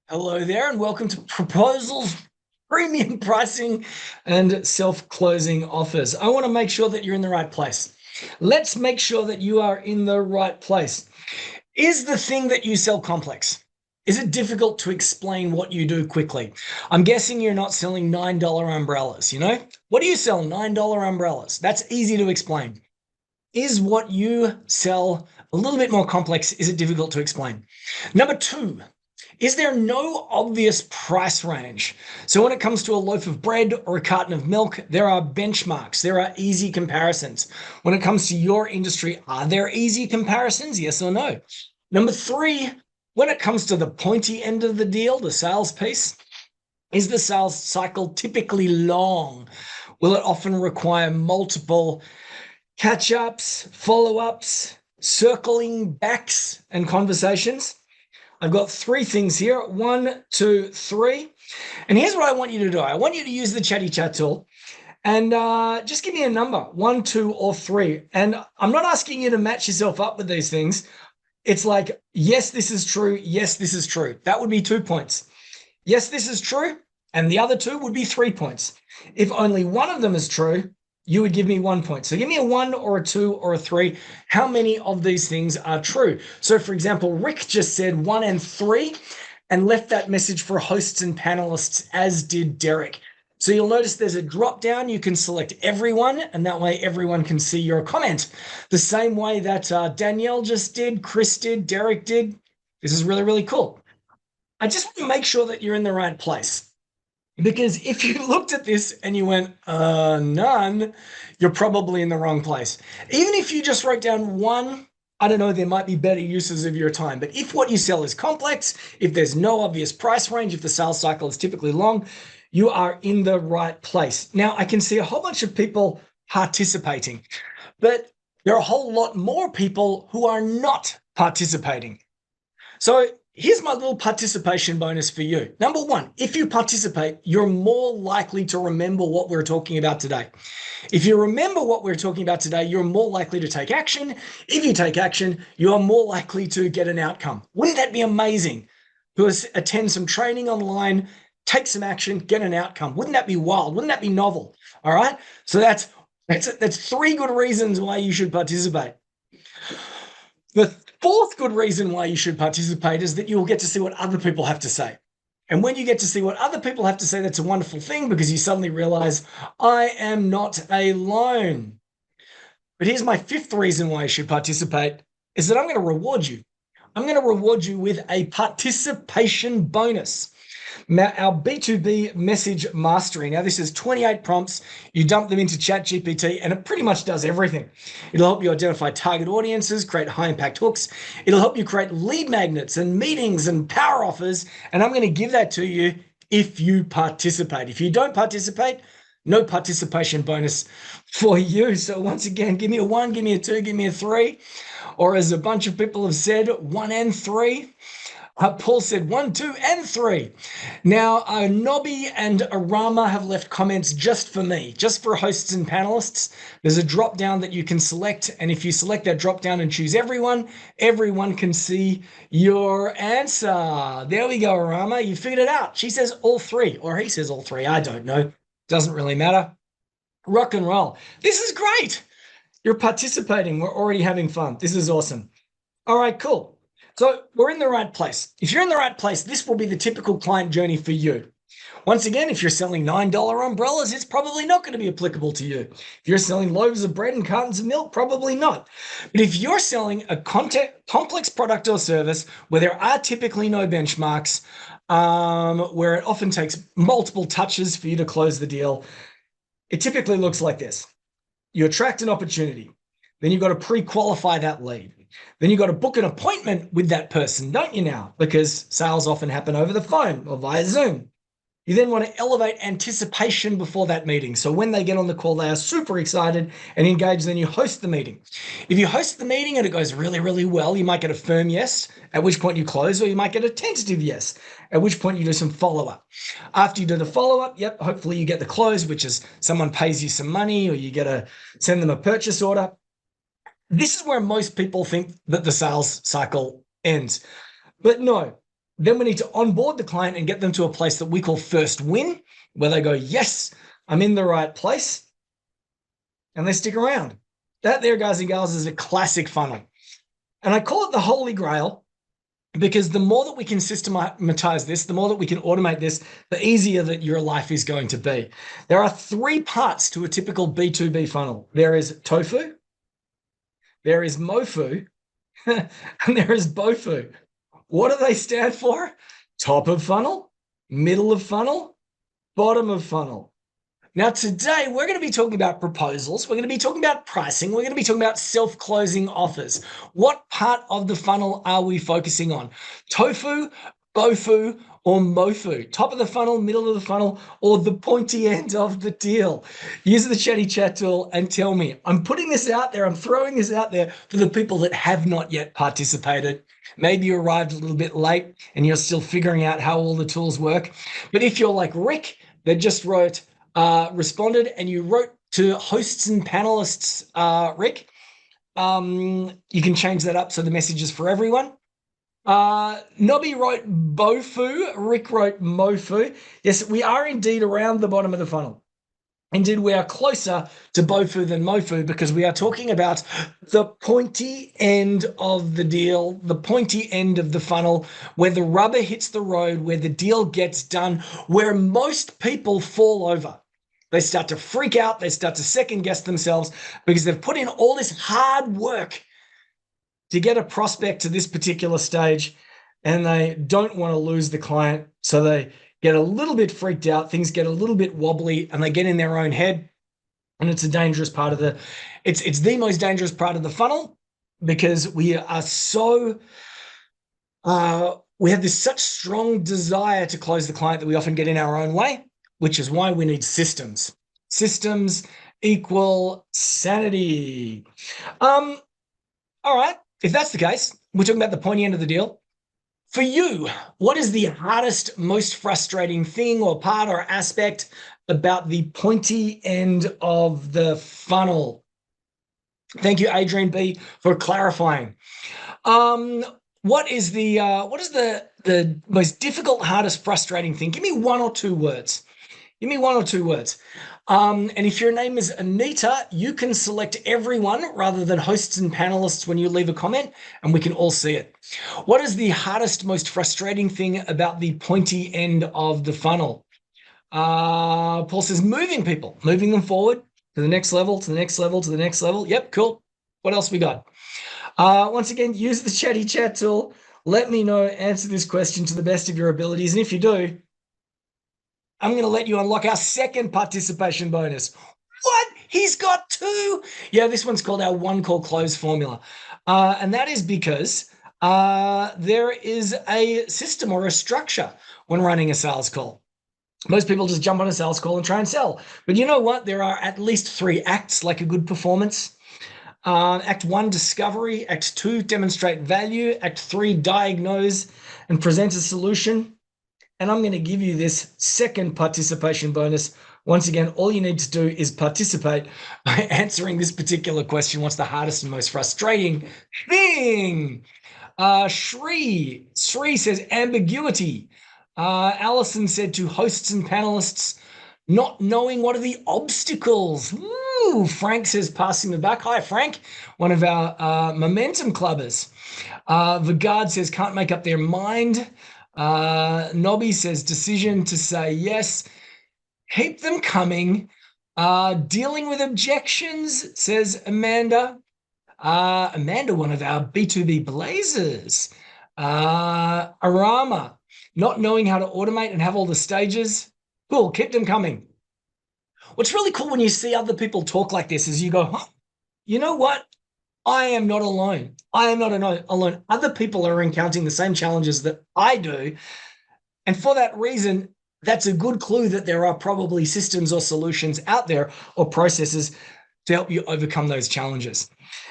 Hello there, and welcome to Proposals, Premium Pricing, and Self-Closing Offers. I want to make sure that you're in the right place. Let's make sure that you are in the right place. Is the thing that you sell complex? Is it difficult to explain what you do quickly? I'm guessing you're not selling $9 umbrellas, you know? What do you sell? $9 umbrellas. That's easy to explain. Is what you sell a little bit more complex? Is it difficult to explain? Number two, is there no obvious price range? So when it comes to a loaf of bread or a carton of milk, there are benchmarks, there are easy comparisons. When it comes to your industry, are there easy comparisons? Yes or no? Number three, when it comes to the pointy end of the deal, the sales piece, is the sales cycle typically long? Will it often require multiple catch-ups, follow-ups, circling backs, and conversations? I've got three things here. 1, 2, 3. And here's what I want you to do. I want you to use the chatty chat tool and just give me a number, 1, 2, or 3. And I'm not asking you to match yourself up with these things. It's like, yes, this is true. Yes, this is true. That would be 2 points. Yes, this is true. And the other 2 would be 3 points. If only one of them is true, you would give me 1 point. So give me a 1 or a 2 or a 3. How many of these things are true? So for example, Rick just said 1 and 3 and left that message for hosts and panelists, as did Derek. So you'll notice there's a drop down. You can select everyone, and that way everyone can see your comment. The same way that Danielle just did, Chris did, Derek did. This is really, really cool. I just want to make sure that you're in the right place. Because if you looked at this and you went, none, you're probably in the wrong place. Even if you just wrote down 1, I don't know, there might be better uses of your time. But if what you sell is complex, if there's no obvious price range, if the sales cycle is typically long, you are in the right place. Now, I can see a whole bunch of people participating, but there are a whole lot more people who are not participating. So here's my little participation bonus for you. Number 1, if you participate, you're more likely to remember what we're talking about today. If you remember what we're talking about today, you're more likely to take action. If you take action, you are more likely to get an outcome. Wouldn't that be amazing? To attend some training online, take some action, get an outcome. Wouldn't that be wild? Wouldn't that be novel? All right. So that's 3 good reasons why you should participate. The fourth good reason why you should participate is that you will get to see what other people have to say. And when you get to see what other people have to say, that's a wonderful thing because you suddenly realize, I am not alone. But here's my 5th reason why you should participate is that I'm going to reward you. I'm going to reward you with a participation bonus. Our B2B message mastery. Now, this is 28 prompts. You dump them into ChatGPT, and it pretty much does everything. It'll help you identify target audiences, create high impact hooks. It'll help you create lead magnets and meetings and power offers. And I'm going to give that to you if you participate. If you don't participate, no participation bonus for you. So once again, give me a 1, give me a 2, give me a 3. Or as a bunch of people have said, 1 and 3. Paul said 1, 2, and 3. Now, Nobby and Arama have left comments just for me, just for hosts and panelists. There's a drop down that you can select. And if you select that drop down and choose everyone, everyone can see your answer. There we go, Arama. You figured it out. She says all 3, or he says all 3. I don't know. Doesn't really matter. Rock and roll. This is great. You're participating. We're already having fun. This is awesome. All right, cool. So we're in the right place. If you're in the right place, this will be the typical client journey for you. Once again, if you're selling $9 umbrellas, it's probably not going to be applicable to you. If you're selling loaves of bread and cartons of milk, probably not. But if you're selling a complex product or service where there are typically no benchmarks, where it often takes multiple touches for you to close the deal, it typically looks like this. You attract an opportunity. Then you've got to pre-qualify that lead. Then you've got to book an appointment with that person, don't you now? Because sales often happen over the phone or via Zoom. You then want to elevate anticipation before that meeting. So when they get on the call, they are super excited and engaged. Then you host the meeting. If you host the meeting and it goes really, really well, you might get a firm yes, at which point you close, or you might get a tentative yes, at which point you do some follow-up. After you do the follow-up, hopefully you get the close, which is someone pays you some money or you get to send them a purchase order. This is where most people think that the sales cycle ends. But no, Then we need to onboard the client and get them to a place that we call first win, where they go, yes, I'm in the right place, and they stick around. That there, guys and gals, is a classic funnel. And I call it the Holy Grail because the more that we can systematize this, the more that we can automate this, the easier that your life is going to be. There are 3 parts to a typical B2B funnel. There is tofu, there is mofu, and there is bofu. What do they stand for? Top of funnel, middle of funnel, bottom of funnel. Now, today we're going to be talking about proposals. We're going to be talking about pricing. We're going to be talking about self-closing offers. What part of the funnel are we focusing on? Tofu, bofu, or mofu? Top of the funnel, middle of the funnel, or the pointy end of the deal? Use the chatty chat tool and tell me. I'm putting this out there. I'm throwing this out there for the people that have not yet participated. Maybe you arrived a little bit late and you're still figuring out how all the tools work. But if you're like Rick, that just responded and you wrote to hosts and panelists, Rick, you can change that up so the message is for everyone. Nobby wrote bofu, Rick wrote mofu. Yes, we are indeed around the bottom of the funnel. Indeed, we are closer to bofu than mofu because we are talking about the pointy end of the deal, the pointy end of the funnel, where the rubber hits the road, where the deal gets done, where most people fall over. They start to freak out. They start to second guess themselves because they've put in all this hard work to get a prospect to this particular stage, and they don't want to lose the client. So they get a little bit freaked out. Things get a little bit wobbly and they get in their own head. And it's a dangerous part of it's the most dangerous part of the funnel because we are we have this such strong desire to close the client that we often get in our own way, which is why we need systems. Systems equal sanity. All right, if that's the case, we're talking about the pointy end of the deal. For you, what is the hardest, most frustrating thing or part or aspect about the pointy end of the funnel? Thank you, Adrian B, for clarifying. What is the most difficult, hardest, frustrating thing? Give me 1 or 2 words. Give me 1 or 2 words. And if your name is Anita, you can select everyone rather than hosts and panelists when you leave a comment, and we can all see it. What is the hardest, most frustrating thing about the pointy end of the funnel? Paul says moving people, moving them forward to the next level, to the next level, to the next level. Yep, cool. What else we got? Once again, use the chatty chat tool. Let me know, answer this question to the best of your abilities. And if you do, I'm going to let you unlock our second participation bonus. What? He's got 2? Yeah, this one's called our one call close formula. And that is because there is a system or a structure when running a sales call. Most people just jump on a sales call and try and sell. But you know what? There are at least 3 acts like a good performance. Act 1, discovery. Act 2, demonstrate value. Act 3, diagnose and present a solution. And I'm going to give you this second participation bonus. Once again, all you need to do is participate by answering this particular question. What's the hardest and most frustrating thing? Shri says ambiguity. Allison said to hosts and panelists, not knowing what are the obstacles. Ooh, Frank says passing the back. Hi, Frank, one of our momentum clubbers. Vigard says can't make up their mind. Nobby says decision to say yes. Keep them coming. Dealing with objections, says Amanda. Amanda, one of our B2B blazers. Arama, not knowing how to automate and have all the stages. Cool, keep them coming. What's really cool when you see other people talk like this is you go, huh, you know what? I am not alone. I am not alone. Other people are encountering the same challenges that I do. And for that reason, that's a good clue that there are probably systems or solutions out there or processes to help you overcome those challenges.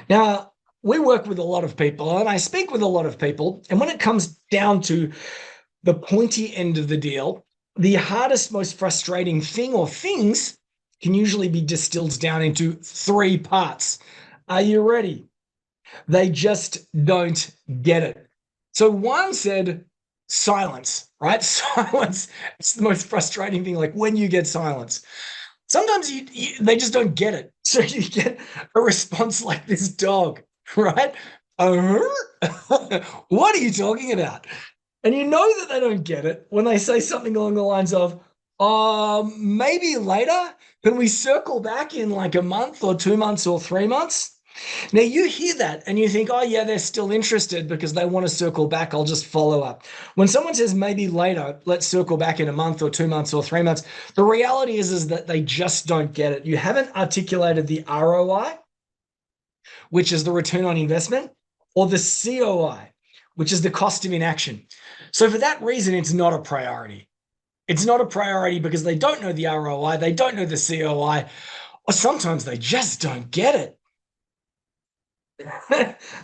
Now, we work with a lot of people and I speak with a lot of people. And when it comes down to the pointy end of the deal, the hardest, most frustrating thing or things can usually be distilled down into 3 parts. Are you ready? They just don't get it. So one said, silence, right? Silence. It's the most frustrating thing. Like when you get silence, sometimes they just don't get it. So you get a response like this dog, right? What are you talking about? And you know that they don't get it when they say something along the lines of, maybe later, can we circle back in like a month or 2 months or 3 months? Now you hear that and you think, oh yeah, they're still interested because they want to circle back. I'll just follow up. When someone says maybe later, let's circle back in a month or 2 months or 3 months, the reality is that they just don't get it. You haven't articulated the ROI, which is the return on investment, or the COI, which is the cost of inaction. So for that reason, it's not a priority. It's not a priority because they don't know the ROI, they don't know the COI, or sometimes they just don't get it.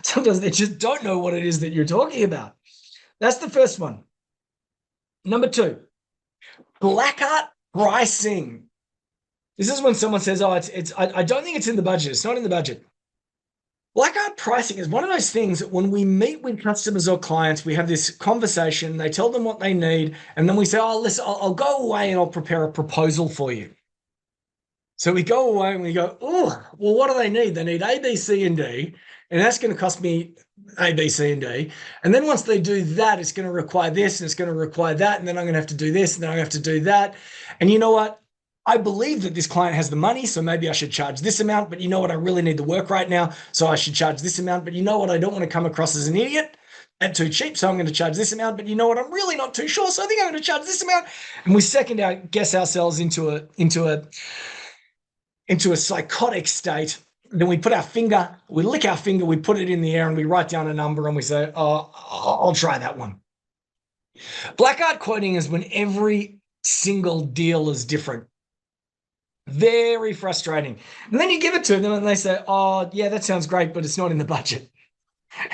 Sometimes they just don't know what it is that you're talking about. That's the first one. Number two, black art pricing. This is when someone says, oh, I don't think it's in the budget. It's not in the budget. Black art pricing is one of those things that when we meet with customers or clients, we have this conversation, they tell them what they need, and then we say, oh, listen, I'll go away and I'll prepare a proposal for you. So we go away and we go, oh, well, what do they need? They need A, B, C, and D, and that's going to cost me A, B, C, and D. And then once they do that, it's going to require this and it's going to require that, and then I'm going to have to do this and then I'm going to have to do that. And you know what? I believe that this client has the money, so maybe I should charge this amount, but you know what? I really need the work right now, so I should charge this amount. But you know what? I don't want to come across as an idiot and too cheap, so I'm going to charge this amount. But you know what? I'm really not too sure, so I think I'm going to charge this amount. And we second guess ourselves into a psychotic state. Then we put our finger, we lick our finger, we put it in the air, and we write down a number, and we say, "Oh, I'll try that one." Black art quoting is when every single deal is different. Very frustrating. And then you give it to them and they say, oh, yeah, that sounds great, but it's not in the budget.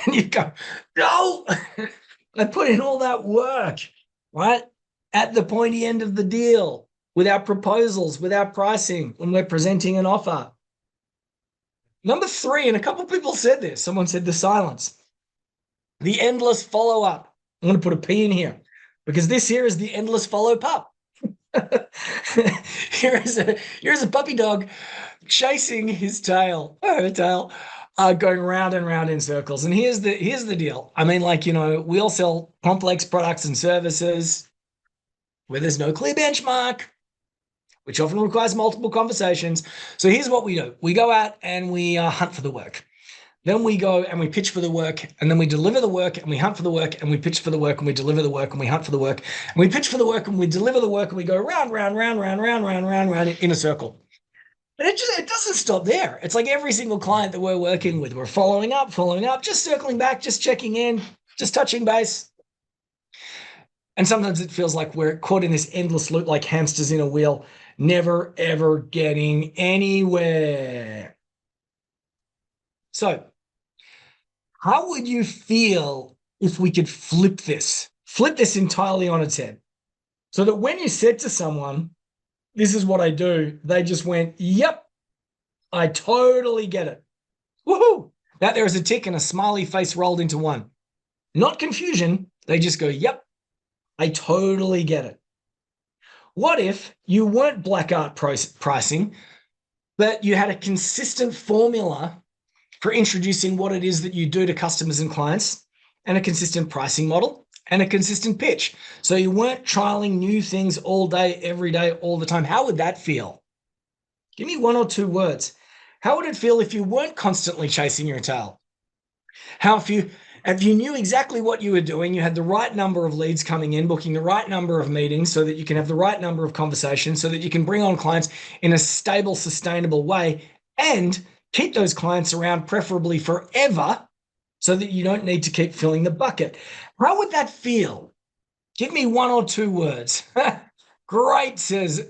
And you go, no, I put in all that work, right? At the pointy end of the deal, with our proposals, with our pricing, when we're presenting an offer. Number three, and a couple of people said this, someone said the silence, the endless follow-up. I'm going to put a P in here because this here is the endless follow-up. Here's a puppy dog chasing his tail, her tail, going round and round in circles. And here's the deal. I mean, like, we all sell complex products and services where there's no clear benchmark, which often requires multiple conversations. So here's what we do. We go out and we hunt for the work. Then we go and we pitch for the work, and then we deliver the work, and we hunt for the work, and we pitch for the work, and we deliver the work, and we hunt for the work, and we pitch for the work, and we deliver the work, and we go round in a circle. But it doesn't stop there. It's like every single client that we're working with, we're following up, just circling back, just checking in, just touching base. And sometimes it feels like we're caught in this endless loop like hamsters in a wheel, never, ever getting anywhere. So how would you feel if we could flip this entirely on its head? So that when you said to someone, this is what I do, they just went, yep, I totally get it. Woohoo! That there is a tick and a smiley face rolled into one. Not confusion. They just go, yep, I totally get it. What if you weren't black art pricing, but you had a consistent formula for introducing what it is that you do to customers and clients, and a consistent pricing model and a consistent pitch? So you weren't trialing new things all day, every day, all the time. How would that feel? Give me one or two words. How would it feel if you weren't constantly chasing your tail? How if you knew exactly what you were doing, you had the right number of leads coming in, booking the right number of meetings so that you can have the right number of conversations, so that you can bring on clients in a stable, sustainable way, and keep those clients around, preferably forever, so that you don't need to keep filling the bucket. How would that feel? Give me one or two words. Great, says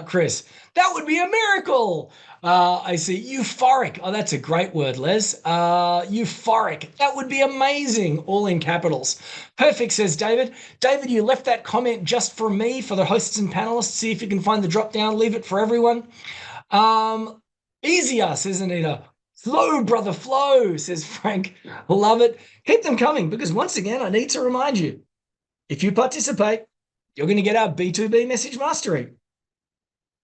Chris. That would be a miracle. I see euphoric. Oh, that's a great word, Les. Euphoric. That would be amazing. All in capitals. Perfect, says David. David, you left that comment just for me, for the hosts and panelists. See if you can find the drop down. Leave it for everyone. Easier, says Anita. Flow, brother, flow, says Frank. Love it. Keep them coming, because once again, I need to remind you, If you participate, you're going to get our B2B message mastery.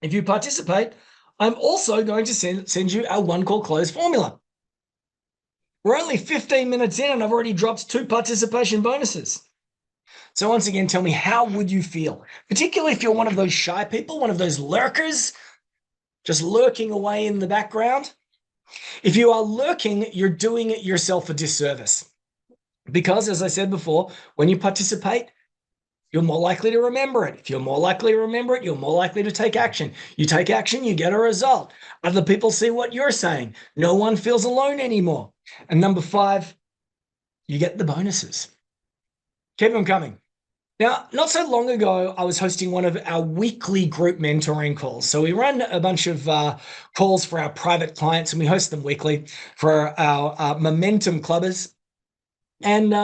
If you participate, I'm also going to send you our one call close formula. We're only 15 minutes in and I've already dropped 2 participation bonuses. So once again, tell me, how would you feel? Particularly if you're one of those shy people, one of those lurkers, just lurking away in the background. If you are lurking, you're doing yourself a disservice. Because as I said before, when you participate, you're more likely to remember it. If you're more likely to remember it, you're more likely to take action. You take action, you get a result. Other people see what you're saying. No one feels alone anymore. And number 5, you get the bonuses. Keep them coming. Now, not so long ago, I was hosting one of our weekly group mentoring calls. So we run a bunch of calls for our private clients, and we host them weekly for our momentum clubbers. And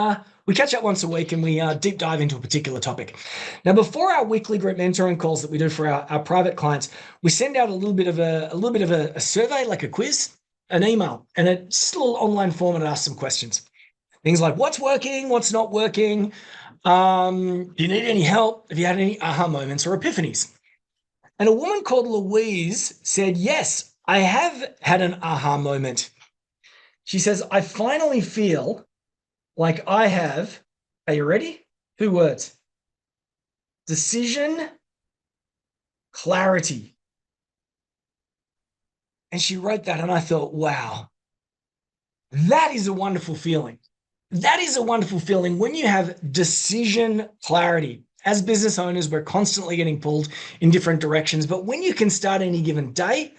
we catch up once a week and we deep dive into a particular topic. Now, before our weekly group mentoring calls that we do for our private clients, we send out a little bit of a survey, like a quiz, an email, and it's a little online form, and it asks some questions. Things like what's working, what's not working. Do you need any help? Have you had any aha moments or epiphanies? And a woman called Louise said, yes, I have had an aha moment. She says, I finally feel like I have, are you ready? 2 words. Decision, clarity. And she wrote that and I thought, wow, that is a wonderful feeling. That is a wonderful feeling when you have decision clarity. As business owners, we're constantly getting pulled in different directions, but when you can start any given day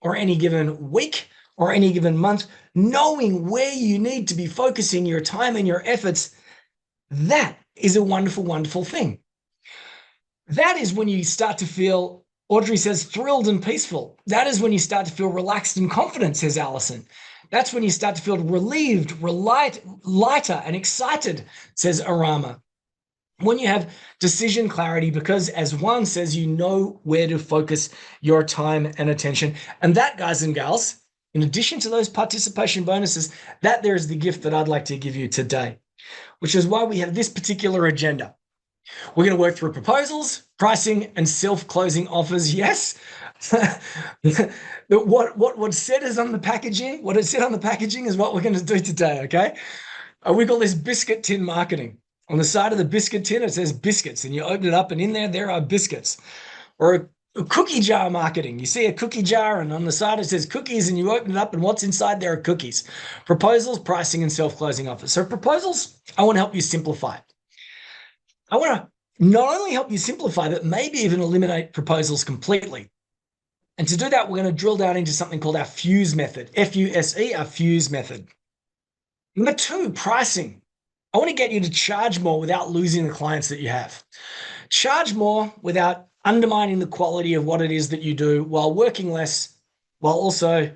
or any given week or any given month, knowing where you need to be focusing your time and your efforts, that is a wonderful, wonderful thing. That is when you start to feel, Audrey says, thrilled and peaceful. That is when you start to feel relaxed and confident, says Allison. That's when you start to feel relieved, lighter, and excited, says Arama. When you have decision clarity, because as Juan says, you know where to focus your time and attention. And that, guys and gals, in addition to those participation bonuses, that there is the gift that I'd like to give you today, which is why we have this particular agenda. We're going to work through proposals, pricing, and self-closing offers. Yes. What said is on the packaging, what it said on the packaging is what we're going to do today, okay? We call this biscuit tin marketing. On the side of the biscuit tin, it says biscuits, and you open it up, and in there are biscuits. Or a cookie jar marketing. You see a cookie jar, and on the side it says cookies, and you open it up, and what's inside there are cookies. Proposals, pricing, and self-closing offers. So proposals, I want to help you simplify. I want to not only help you simplify, but maybe even eliminate proposals completely. And to do that, we're going to drill down into something called our FUSE method, F-U-S-E, our FUSE method. Number 2, pricing. I want to get you to charge more without losing the clients that you have. Charge more without undermining the quality of what it is that you do, while working less, while also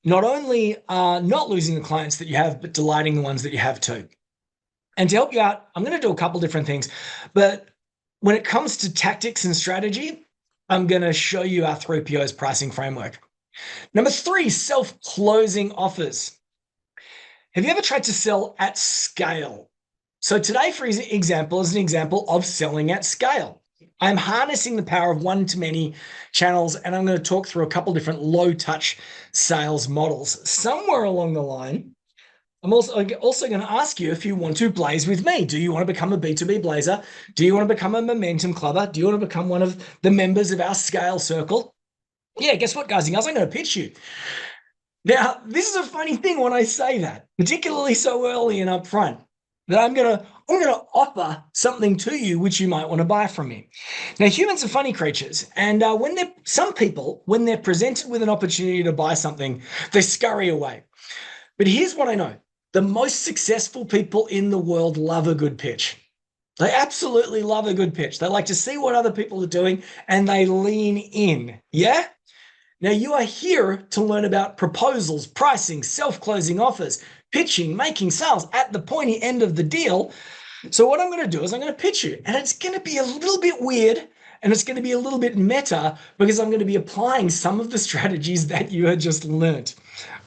not only not losing the clients that you have, but delighting the ones that you have too. And to help you out, I'm going to do a couple different things. But when it comes to tactics and strategy, I'm going to show you our 3PO's pricing framework. Number 3, self-closing offers. Have you ever tried to sell at scale? So today, for example, is an example of selling at scale. I'm harnessing the power of one-to-many channels, and I'm going to talk through a couple different low-touch sales models. Somewhere along the line, I'm also going to ask you if you want to blaze with me. Do you want to become a B2B blazer? Do you want to become a momentum clubber? Do you want to become one of the members of our scale circle? Yeah, guess what, guys and girls? I'm going to pitch you. Now, this is a funny thing when I say that, particularly so early and upfront, that I'm going to offer something to you which you might want to buy from me. Now, humans are funny creatures, and some people, when they're presented with an opportunity to buy something, they scurry away. But here's what I know. The most successful people in the world love a good pitch. They absolutely love a good pitch. They like to see what other people are doing and they lean in. Yeah? Now you are here to learn about proposals, pricing, self-closing offers, pitching, making sales at the pointy end of the deal. So what I'm going to do is I'm going to pitch you, and it's going to be a little bit weird and it's going to be a little bit meta because I'm going to be applying some of the strategies that you had just learned.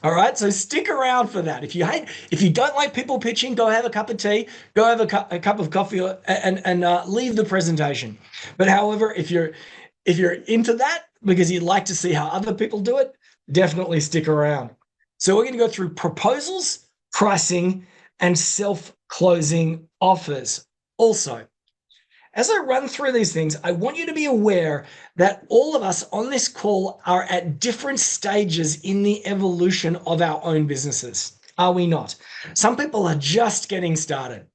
All right, so stick around for that. If you don't like people pitching, go have a cup of tea, go have a cup of coffee, and leave the presentation. But however, if you're into that because you'd like to see how other people do it, definitely stick around. So we're going to go through proposals, pricing, and self-closing offers. Also, as I run through these things, I want you to be aware that all of us on this call are at different stages in the evolution of our own businesses. Are we not? Some people are just getting started.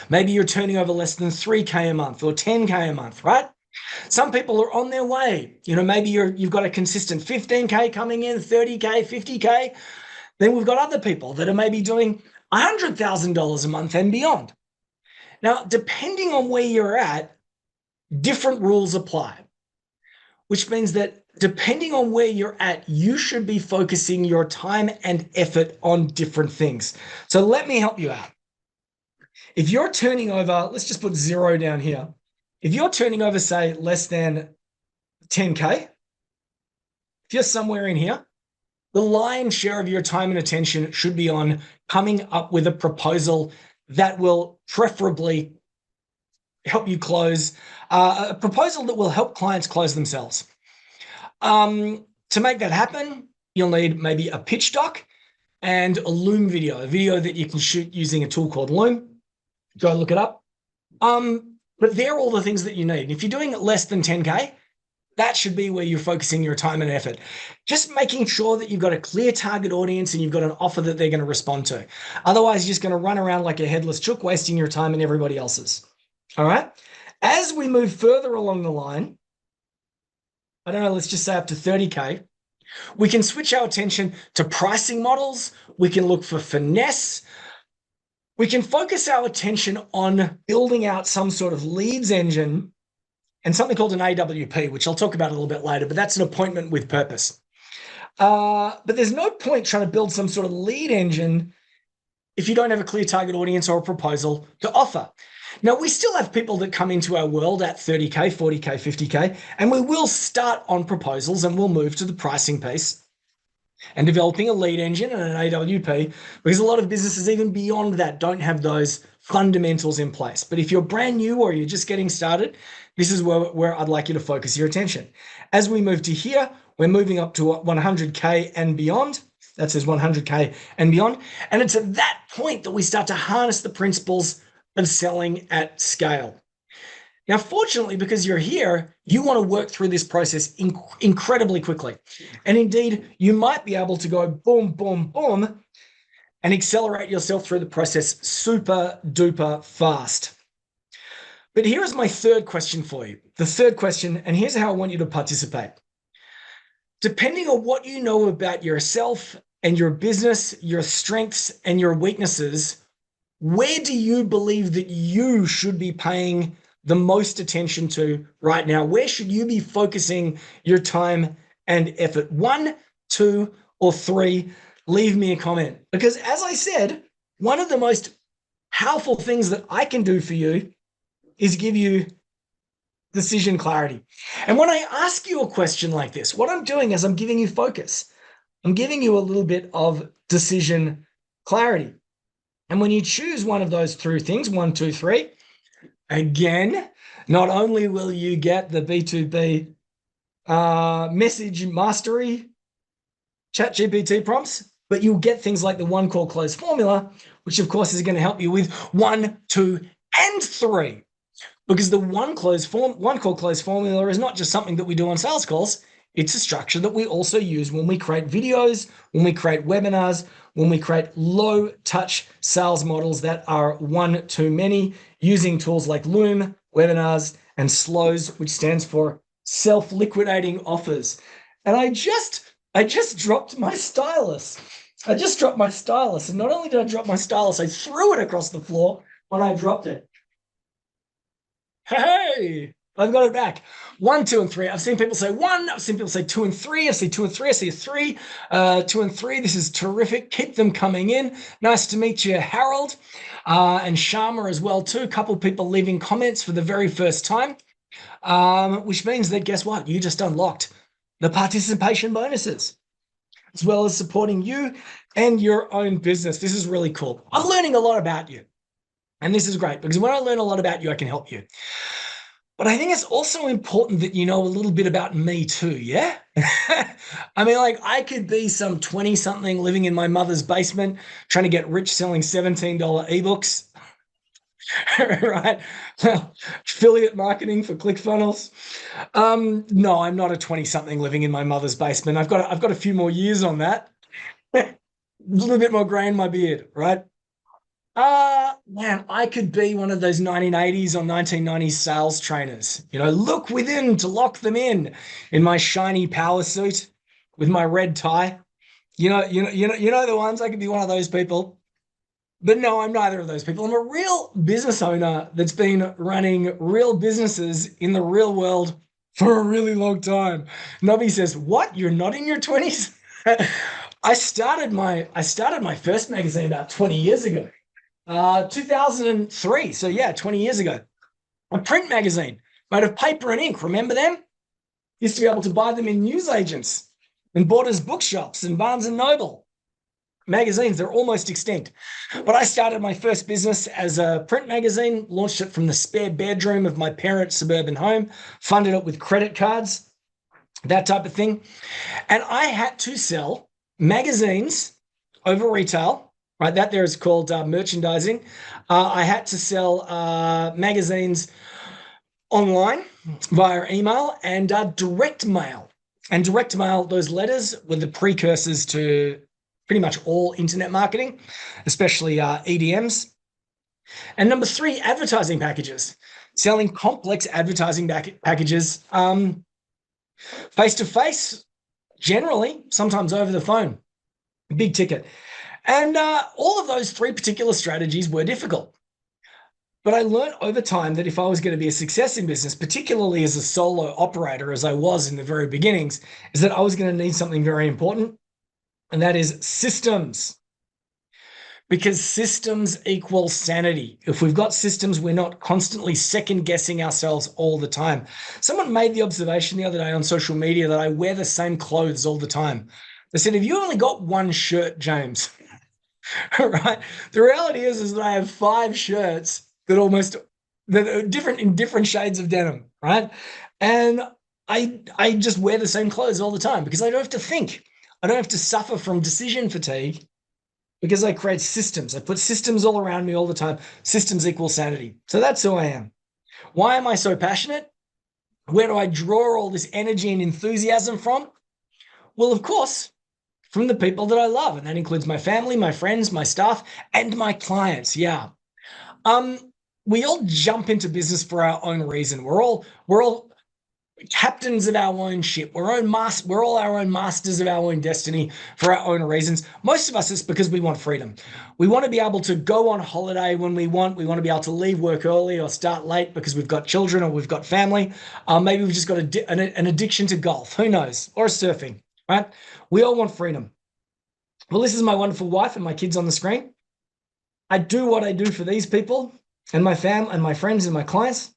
Maybe you're turning over less than 3K a month or 10K a month, right? Some people are on their way. Maybe you've got a consistent 15K coming in, 30K, 50K. Then we've got other people that are maybe doing $100,000 a month and beyond. Now, depending on where you're at, different rules apply, which means that depending on where you're at, you should be focusing your time and effort on different things. So let me help you out. If you're turning over, let's just put 0 down here. If you're turning over, say, less than 10K, if you're somewhere in here, the lion's share of your time and attention should be on coming up with a proposal that will preferably help you close, a proposal that will help clients close themselves. To make that happen, you'll need maybe a pitch doc and a Loom video, a video that you can shoot using a tool called Loom. Go look it up. But they're all the things that you need. If you're doing less than 10K, that should be where you're focusing your time and effort. Just making sure that you've got a clear target audience and you've got an offer that they're going to respond to. Otherwise, you're just going to run around like a headless chook, wasting your time and everybody else's. All right. As we move further along the line, I don't know, let's just say up to 30K, we can switch our attention to pricing models. We can look for finesse. We can focus our attention on building out some sort of leads engine and something called an AWP, which I'll talk about a little bit later, but that's an appointment with purpose. But there's no point trying to build some sort of lead engine if you don't have a clear target audience or a proposal to offer. Now, we still have people that come into our world at 30K, 40K, 50K, and we will start on proposals and we'll move to the pricing piece and developing a lead engine and an AWP, because a lot of businesses even beyond that don't have those fundamentals in place. But if you're brand new or you're just getting started, this is where I'd like you to focus your attention. As we move to here, we're moving up to 100K and beyond. That says 100K and beyond. And it's at that point that we start to harness the principles of selling at scale. Now, fortunately, because you're here, you want to work through this process incredibly quickly. And indeed, you might be able to go boom, boom, boom, and accelerate yourself through the process super duper fast. But here is my third question for you. The third question, and here's how I want you to participate. Depending on what you know about yourself and your business, your strengths and your weaknesses, where do you believe that you should be paying the most attention to right now? Where should you be focusing your time and effort? 1, 2, or 3, leave me a comment. Because as I said, one of the most powerful things that I can do for you is give you decision clarity. And when I ask you a question like this, what I'm doing is I'm giving you focus. I'm giving you a little bit of decision clarity. And when you choose one of those 3 things, 1, 2, 3, again, not only will you get the B2B message mastery ChatGPT prompts, but you'll get things like the 1 call close formula, which of course is going to help you with 1, 2, and 3. Because the 1 call close formula is not just something that we do on sales calls. It's a structure that we also use when we create videos, when we create webinars, when we create low touch sales models that are one too many, using tools like Loom, webinars, and SLOWs, which stands for self-liquidating offers. And I just dropped my stylus. I just dropped my stylus. And not only did I drop my stylus, I threw it across the floor when I dropped it. Hey, I've got it back. 1, 2, and 3. I've seen people say 1. I've seen people say 2 and 3. I see 2 and 3. I see a 3. 2 and 3. This is terrific. Keep them coming in. Nice to meet you, Harold, and Sharma as well too. A couple of people leaving comments for the very first time, which means that guess what? You just unlocked the participation bonuses. as well as supporting you and your own business. This is really cool. I'm learning a lot about you. And this is great because when I learn a lot about you, I can help you. But I think it's also important that you know a little bit about me too, yeah? I mean, like, I could be some 20-something living in my mother's basement trying to get rich selling $17 ebooks, right? Well, affiliate marketing for ClickFunnels. No, I'm not a 20-something living in my mother's basement. I've got a few more years on that. A little bit more gray in my beard, right? Man, I could be one of those 1980s or 1990s sales trainers. You know, look within to lock them in my shiny power suit with my red tie. You know the ones. I could be one of those people. But no, I'm neither of those people. I'm a real business owner that's been running real businesses in the real world for a really long time. Nobby says, "What? You're not in your 20s?" I started my first magazine about 20 years ago. 2003. So yeah, 20 years ago. A print magazine made of paper and ink. Remember them? Used to be able to buy them in newsagents and Borders bookshops and Barnes and Noble. Magazines, they're almost extinct. But I started my first business as a print magazine, launched it from the spare bedroom of my parents' suburban home, funded it with credit cards, that type of thing. And I had to sell magazines over retail. Right, that there is called merchandising. I had to sell magazines online via email and direct mail. And direct mail, those letters were the precursors to pretty much all internet marketing, especially EDMs. And number three, advertising packages, selling complex advertising packages face to face, generally, sometimes over the phone, big ticket. And all of those three particular strategies were difficult. But I learned over time that if I was going to be a success in business, particularly as a solo operator, as I was in the very beginnings, is that I was going to need something very important, and that is systems. Because systems equal sanity. If we've got systems, we're not constantly second guessing ourselves all the time. Someone made the observation the other day on social media that I wear the same clothes all the time. They said, "Have you only got one shirt, James?" Right. The reality is that I have 5 shirts that are different in different shades of denim, right? And I just wear the same clothes all the time because I don't have to think. I don't have to suffer from decision fatigue because I create systems. I put systems all around me all the time. Systems equal sanity. So that's who I am. Why am I so passionate? Where do I draw all this energy and enthusiasm from? Well, of course, from the people that I love. And that includes my family, my friends, my staff, and my clients. Yeah. We all jump into business for our own reason. We're all captains of our own ship. We're all our own masters of our own destiny for our own reasons. Most of us, it's because we want freedom. We want to be able to go on holiday when we want. We want to be able to leave work early or start late because we've got children or we've got family. Maybe we've just got an addiction to golf. Who knows? Or surfing. Right? We all want freedom. Well, this is my wonderful wife and my kids on the screen. I do what I do for these people and my family and my friends and my clients.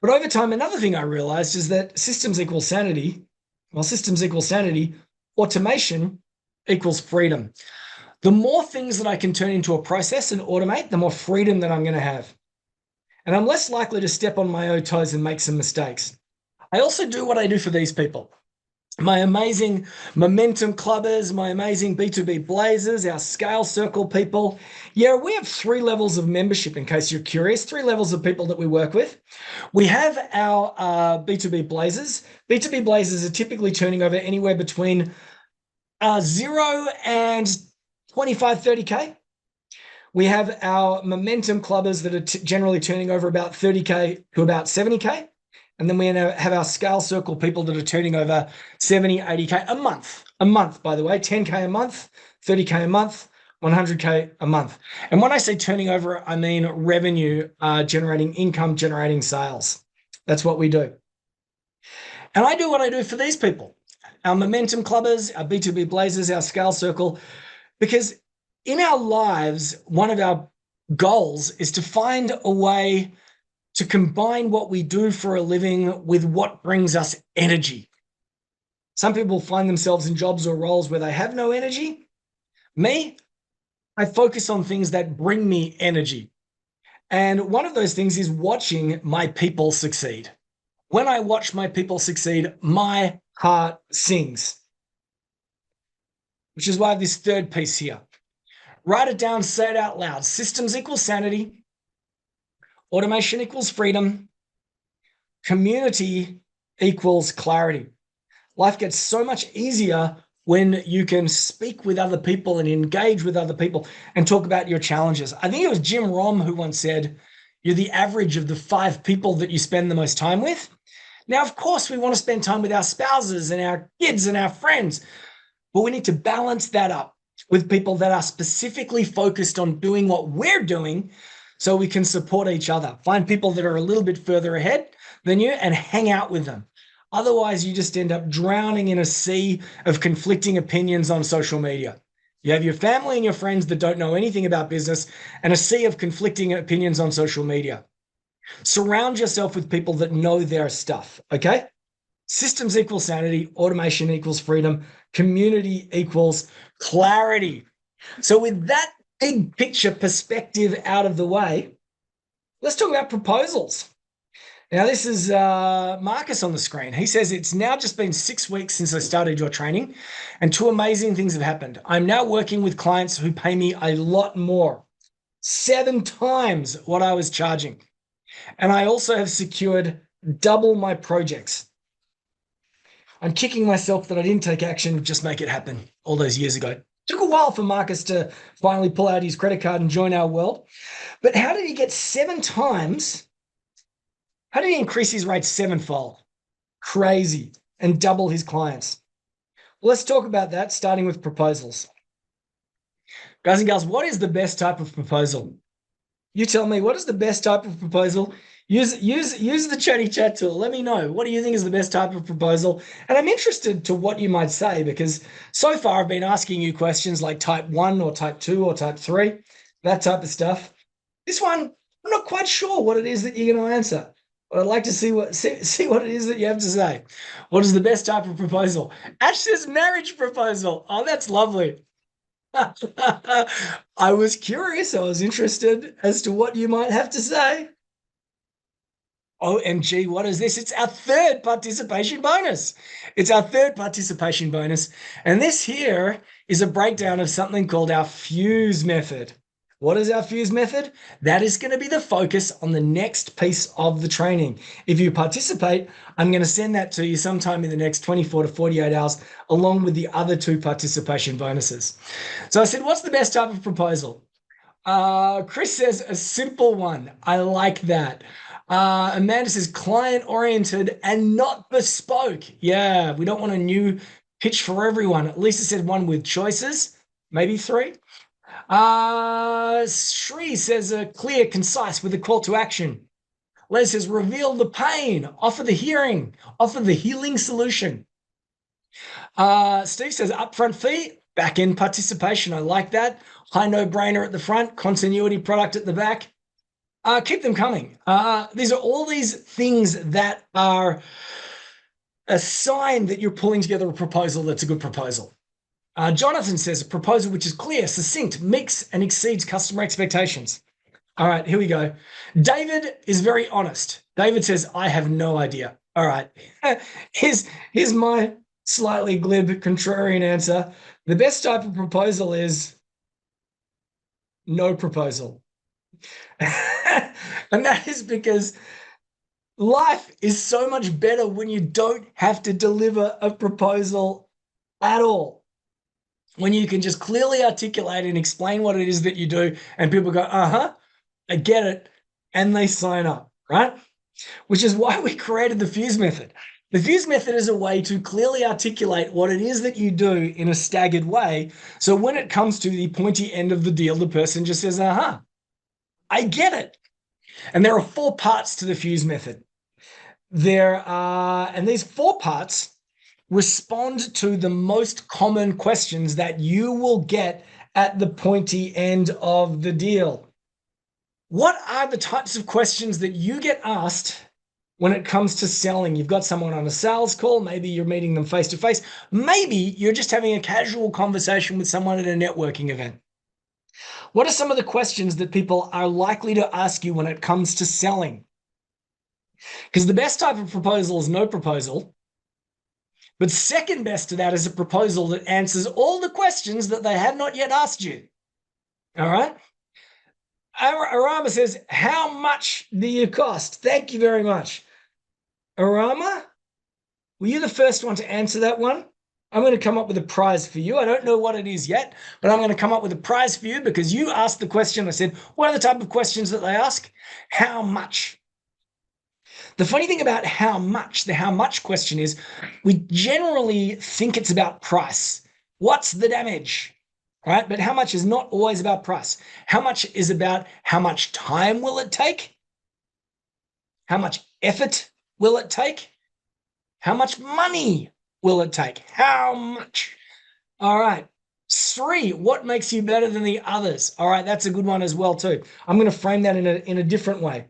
But over time, another thing I realized is that systems equal sanity. Well, systems equal sanity. Automation equals freedom. The more things that I can turn into a process and automate, the more freedom that I'm going to have. And I'm less likely to step on my own toes and make some mistakes. I also do what I do for these people. My amazing momentum clubbers, my amazing B2B blazers, our scale circle people. Yeah, we have 3 levels of membership, in case you're curious, 3 levels of people that we work with. We have our B2B blazers. B2B blazers are typically turning over anywhere between 0 and 25, 30K. We have our momentum clubbers that are generally turning over about 30K to about 70K. And then we have our scale circle people that are turning over 70, 80K a month, by the way, 10K a month, 30K a month, 100K a month. And when I say turning over, I mean revenue generating, income generating sales. That's what we do. And I do what I do for these people, our momentum clubbers, our B2B blazers, our scale circle, because in our lives, one of our goals is to find a way to combine what we do for a living with what brings us energy. Some people find themselves in jobs or roles where they have no energy. Me, I focus on things that bring me energy. And one of those things is watching my people succeed. When I watch my people succeed, my heart sings, which is why I have this third piece here. Write it down, say it out loud. Systems equals sanity. Automation equals freedom. Community equals clarity. Life gets so much easier when you can speak with other people and engage with other people and talk about your challenges. I think it was Jim Rohn who once said, you're the average of the 5 people that you spend the most time with. Now, of course, we want to spend time with our spouses and our kids and our friends, but we need to balance that up with people that are specifically focused on doing what we're doing so we can support each other. Find people that are a little bit further ahead than you and hang out with them. Otherwise, you just end up drowning in a sea of conflicting opinions on social media. You have your family and your friends that don't know anything about business and a sea of conflicting opinions on social media. Surround yourself with people that know their stuff, okay? Systems equals sanity, automation equals freedom, community equals clarity. So with that big picture perspective out of the way, let's talk about proposals. Now, this is Marcus on the screen. He says, it's now just been 6 weeks since I started your training, and 2 amazing things have happened. I'm now working with clients who pay me a lot more, 7 times what I was charging. And I also have secured double my projects. I'm kicking myself that I didn't take action, just make it happen all those years ago. It took a while for Marcus to finally pull out his credit card and join our world. But how did he get 7 times? How did he increase his rate 7-fold? Crazy. And double his clients. Well, let's talk about that, starting with proposals. Guys and girls, what is the best type of proposal? You tell me, what is the best type of proposal? Use the chatty chat tool. Let me know. What do you think is the best type of proposal? And I'm interested to what you might say, because so far I've been asking you questions like type 1 or type 2 or type 3, that type of stuff. This one, I'm not quite sure what it is that you're going to answer, but I'd like to see what it is that you have to say. What is the best type of proposal? Ash says marriage proposal. Oh, that's lovely. I was curious. I was interested as to what you might have to say. OMG, what is this? It's our third participation bonus. It's our third participation bonus. And this here is a breakdown of something called our fuse method. What is our fuse method? That is going to be the focus on the next piece of the training. If you participate, I'm going to send that to you sometime in the next 24 to 48 hours, along with the other 2 participation bonuses. So I said, what's the best type of proposal? Chris says a simple one. I like that. Amanda says client-oriented and not bespoke. Yeah, we don't want a new pitch for everyone. Lisa said one with choices, maybe 3. Shri says clear, concise with a call to action. Les says reveal the pain, offer the hearing, offer the healing solution. Steve says upfront fee, back-end participation. I like that. High no-brainer at the front, continuity product at the back. Keep them coming. These are all these things that are a sign that you're pulling together a proposal that's a good proposal. Jonathan says a proposal which is clear, succinct, meets and exceeds customer expectations. All right, here we go. David is very honest. David says, I have no idea. All right, here's my slightly glib contrarian answer. The best type of proposal is no proposal. And that is because life is so much better when you don't have to deliver a proposal at all. When you can just clearly articulate and explain what it is that you do, and people go, I get it, and they sign up, right? Which is why we created the fuse method. The fuse method is a way to clearly articulate what it is that you do in a staggered way. So when it comes to the pointy end of the deal, the person just says, I get it. And there are 4 parts to the fuse method. And these 4 parts respond to the most common questions that you will get at the pointy end of the deal. What are the types of questions that you get asked when it comes to selling? You've got someone on a sales call. Maybe you're meeting them face to face. Maybe you're just having a casual conversation with someone at a networking event. What are some of the questions that people are likely to ask you when it comes to selling? Because the best type of proposal is no proposal. But second best to that is a proposal that answers all the questions that they have not yet asked you. All right? Arama says, how much do you cost? Thank you very much. Arama, were you the first one to answer that one? I'm going to come up with a prize for you. I don't know what it is yet, but I'm going to come up with a prize for you because you asked the question. I said, what are the type of questions that they ask? How much? The funny thing about the how much question is we generally think it's about price. What's the damage? Right? But how much is not always about price. How much is about how much time will it take? How much effort will it take? How much money will it take? How much? All right. Sri, what makes you better than the others? All right, that's a good one as well too. I'm going to frame that in a different way.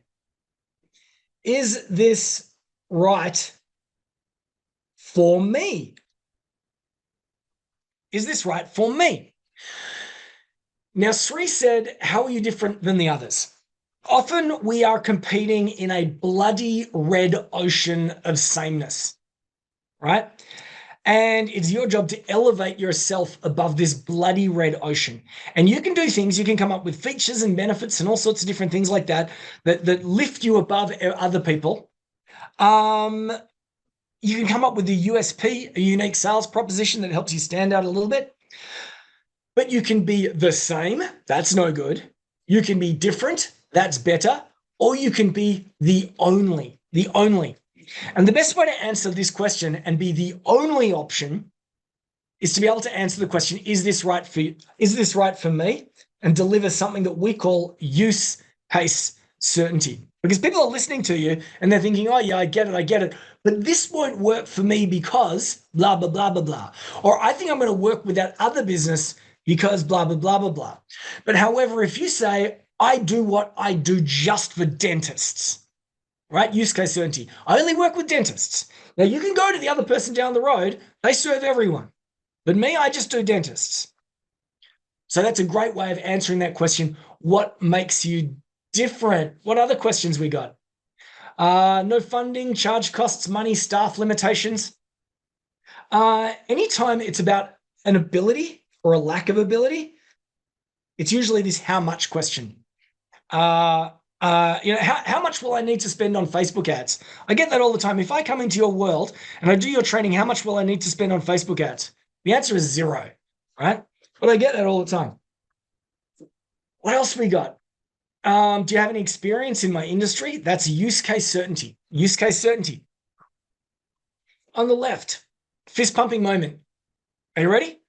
Is this right for me? Is this right for me? Now, Sri said, how are you different than the others? Often we are competing in a bloody red ocean of sameness, right? And it's your job to elevate yourself above this bloody red ocean. And you can do things, you can come up with features and benefits and all sorts of different things like that lift you above other people. You can come up with a USP, a unique sales proposition that helps you stand out a little bit. But you can be the same, that's no good. You can be different, that's better. Or you can be the only. And the best way to answer this question and be the only option is to be able to answer the question, is this right for you? Is this right for me? And deliver something that we call use case certainty. Because people are listening to you and they're thinking, oh yeah, I get it. But this won't work for me because blah, blah, blah, blah, blah. Or I think I'm going to work with that other business because blah, blah, blah, blah, blah. But however, if you say, I do what I do just for dentists, right? Use case certainty. I only work with dentists. Now you can go to the other person down the road. They serve everyone. But me, I just do dentists. So that's a great way of answering that question. What makes you different? What other questions we got? No funding, charge costs, money, staff limitations. Anytime it's about an ability or a lack of ability, it's usually this how much question. How much will I need to spend on Facebook ads? I get that all the time. If I come into your world and I do your training, how much will I need to spend on Facebook ads? The answer is 0, right? But I get that all the time. What else we got? Do you have any experience in my industry? That's use case certainty. Use case certainty. On the left, fist pumping moment. Are you ready?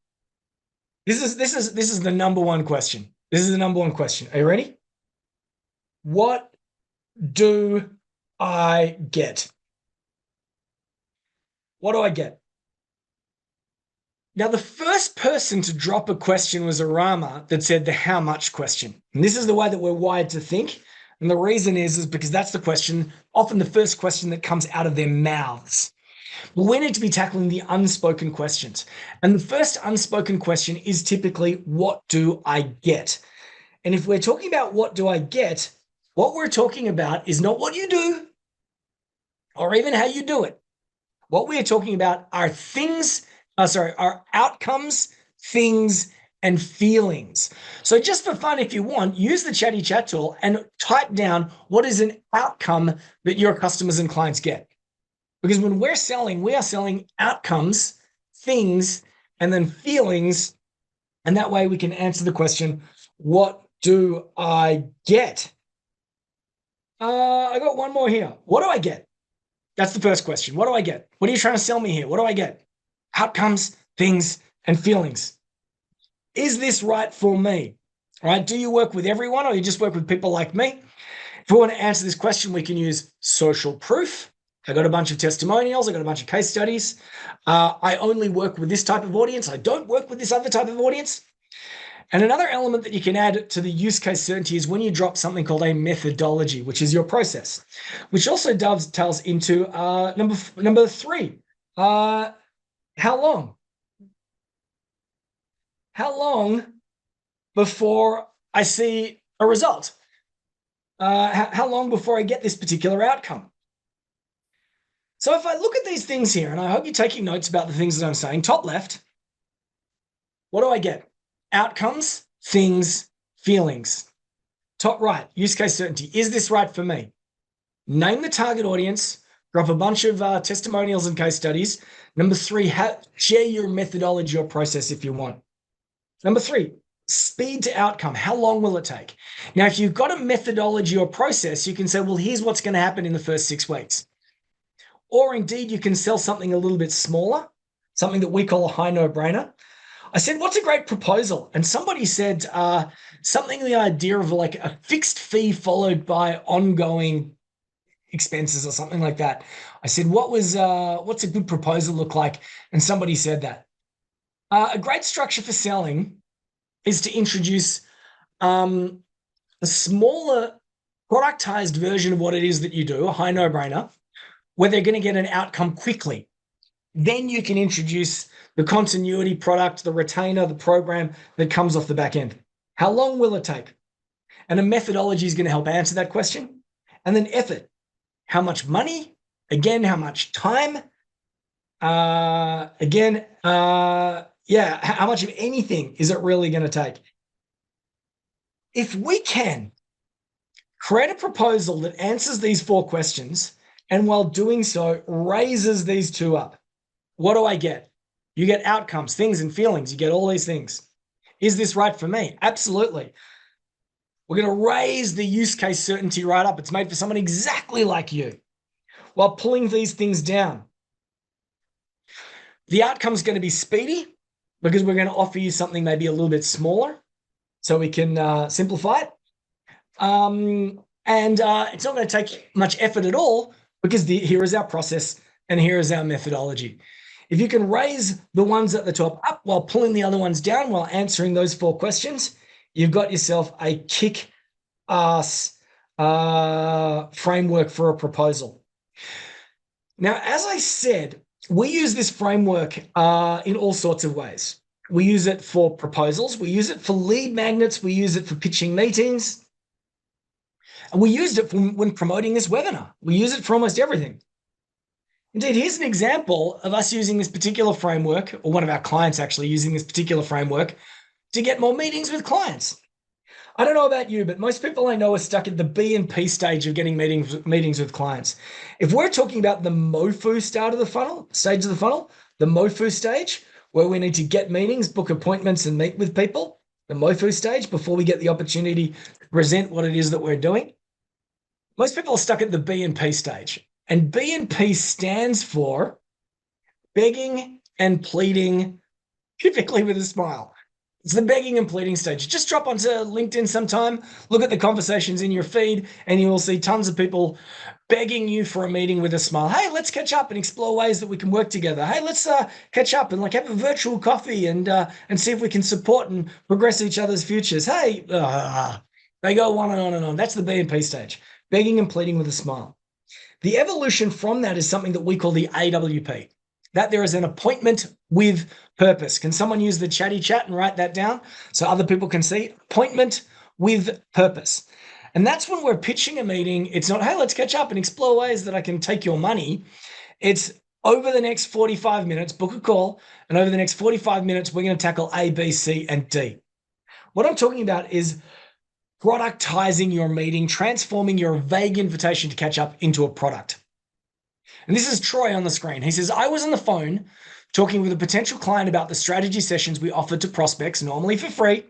This is the number one question. This is the number one question. Are you ready? What do I get? What do I get? Now, the first person to drop a question was Arama that said the how much question. And this is the way that we're wired to think. And the reason is because that's the question, often the first question that comes out of their mouths. But we need to be tackling the unspoken questions. And the first unspoken question is typically, what do I get? And if we're talking about what do I get, what we're talking about is not what you do or even how you do it. What we are talking about are are outcomes, things, and feelings. So just for fun, if you want, use the Chatty Chat tool and type down what is an outcome that your customers and clients get. Because when we're selling, we are selling outcomes, things, and then feelings. And that way we can answer the question, what do I get? I got one more here. What do I get? That's the first question. What do I get? What are you trying to sell me here? What do I get? Outcomes, things, and feelings. Is this right for me? All right. Do you work with everyone or you just work with people like me? If we want to answer this question, we can use social proof. I got a bunch of testimonials. I got a bunch of case studies. I only work with this type of audience. I don't work with this other type of audience. And another element that you can add to the use case certainty is when you drop something called a methodology, which is your process, which also dovetails into number three. How long? How long before I see a result? How long before I get this particular outcome? So if I look at these things here, and I hope you're taking notes about the things that I'm saying, top left, what do I get? Outcomes, things, feelings. Top right, use case certainty. Is this right for me? Name the target audience, drop a bunch of testimonials and case studies. Number three, share your methodology or process if you want. Number three, speed to outcome. How long will it take? Now, if you've got a methodology or process, you can say, well, here's what's going to happen in the first 6 weeks. Or indeed, you can sell something a little bit smaller, something that we call a high no-brainer. I said, what's a great proposal? And somebody said something the idea of like a fixed fee followed by ongoing expenses or something like that. I said, what's a good proposal look like? And somebody said that. A great structure for selling is to introduce a smaller productized version of what it is that you do, a high no-brainer, where they're going to get an outcome quickly. Then you can introduce the continuity product, the retainer, the program that comes off the back end. How long will it take? And a methodology is going to help answer that question. And then effort. How much money? Again, how much time? How much of anything is it really going to take? If we can create a proposal that answers these 4 questions, and while doing so, raises these 2 up, what do I get? You get outcomes, things, and feelings. You get all these things. Is this right for me? Absolutely. We're going to raise the use case certainty right up. It's made for someone exactly like you, while pulling these things down. The outcome is going to be speedy because we're going to offer you something maybe a little bit smaller so we can simplify it. It's not going to take much effort at all because here is our process and here is our methodology. If you can raise the ones at the top up while pulling the other ones down while answering those 4 questions, you've got yourself a kick-ass framework for a proposal. Now, as I said, we use this framework in all sorts of ways. We use it for proposals. We use it for lead magnets. We use it for pitching meetings. And we used it when promoting this webinar. We use it for almost everything. Indeed, here's an example of us using this particular framework, or one of our clients actually using this particular framework to get more meetings with clients. I don't know about you, but most people I know are stuck at the B and P stage of getting meetings with clients. If we're talking about the MOFU stage of the funnel, the MOFU stage, where we need to get meetings, book appointments, and meet with people, the MOFU stage, before we get the opportunity to present what it is that we're doing, most people are stuck at the B and P stage. And B and P stands for begging and pleading, typically with a smile. It's the begging and pleading stage. Just drop onto LinkedIn sometime, look at the conversations in your feed, and you will see tons of people begging you for a meeting with a smile. Hey, let's catch up and explore ways that we can work together. Hey, let's catch up and have a virtual coffee and see if we can support and progress each other's futures. Hey, they go on and on and on. That's the B and P stage, begging and pleading with a smile. The evolution from that is something that we call the AWP, that there is an appointment with purpose. Can someone use the chatty chat and write that down so other people can see? Appointment with purpose. And that's when we're pitching a meeting. It's not, hey, let's catch up and explore ways that I can take your money. It's over the next 45 minutes, book a call, and over the next 45 minutes, we're going to tackle A, B, C, and D. What I'm talking about is productizing your meeting, transforming your vague invitation to catch up into a product. And this is Troy on the screen. He says, I was on the phone talking with a potential client about the strategy sessions we offered to prospects, normally for free.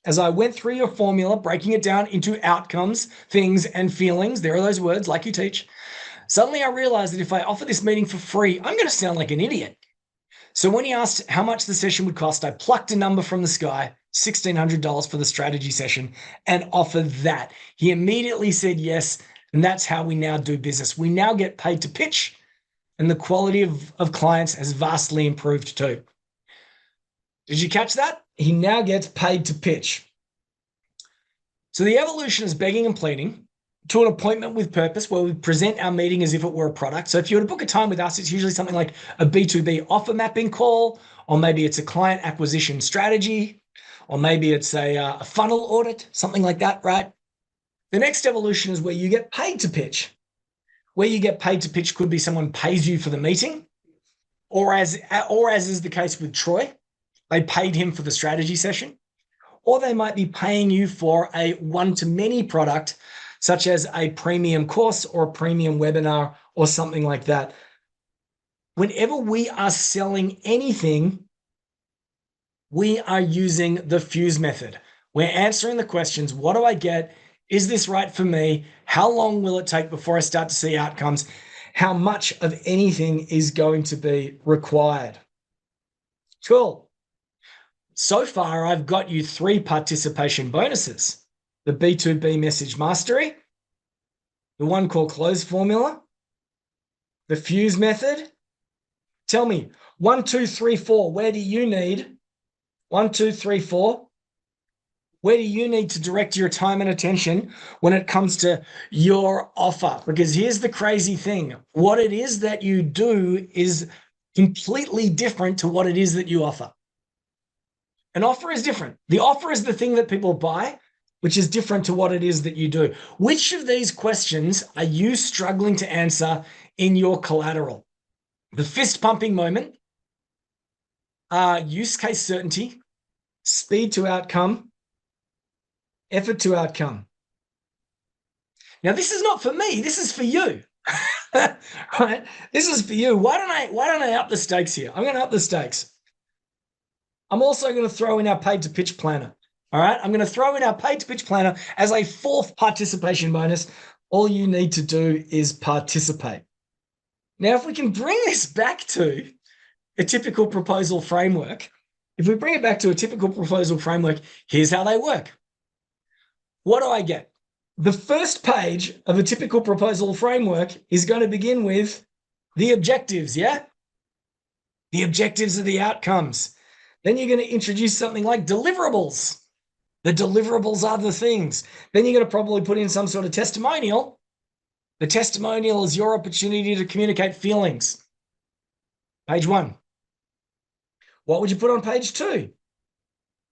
As I went through your formula, breaking it down into outcomes, things, and feelings, there are those words like you teach. Suddenly I realized that if I offer this meeting for free, I'm going to sound like an idiot. So when he asked how much the session would cost, I plucked a number from the sky, $1,600 for the strategy session, and offered that. He immediately said yes, and that's how we now do business. We now get paid to pitch, and the quality of clients has vastly improved too. Did you catch that? he now gets paid to pitch. So the evolution is begging and pleading to an appointment with purpose where we present our meeting as if it were a product. So if you were to book a time with us, it's usually something like a B2B offer mapping call, or maybe it's a client acquisition strategy, or maybe it's a funnel audit, something like that, right? The next evolution is where you get paid to pitch. Where you get paid to pitch could be someone pays you for the meeting, or as is the case with Troy, they paid him for the strategy session, or they might be paying you for a one-to-many product, such as a premium course or a premium webinar or something like that. Whenever we are selling anything, we are using the Fuse method. We're answering the questions. What do I get? Is this right for me? How long will it take before I start to see outcomes? How much of anything is going to be required? Cool. So far, I've got you 3 participation bonuses. The B2B message mastery, the one called close formula, the Fuse method. Tell me, 1, 2, 3, 4, where do you need 1, 2, 3, 4? Where do you need to direct your time and attention when it comes to your offer? Because here's the crazy thing. What it is that you do is completely different to what it is that you offer. An offer is different. The offer is the thing that people buy, which is different to what it is that you do. Which of these questions are you struggling to answer in your collateral? The fist pumping moment, use case certainty, speed to outcome, effort to outcome. Now, this is not for me. This is for you. Right? This is for you. Why don't I up the stakes here? I'm going to up the stakes. I'm also going to throw in our paid to pitch planner. All right. I'm going to throw in our paid to pitch planner as a 4th participation bonus. All you need to do is participate. Now, if we can bring this back to a typical proposal framework, here's how they work. What do I get? The first page of a typical proposal framework is going to begin with the objectives, yeah? The objectives are the outcomes. Then you're going to introduce something like deliverables. The deliverables are the things. Then you're going to probably put in some sort of testimonial. The testimonial is your opportunity to communicate feelings. Page 1. What would you put on page 2?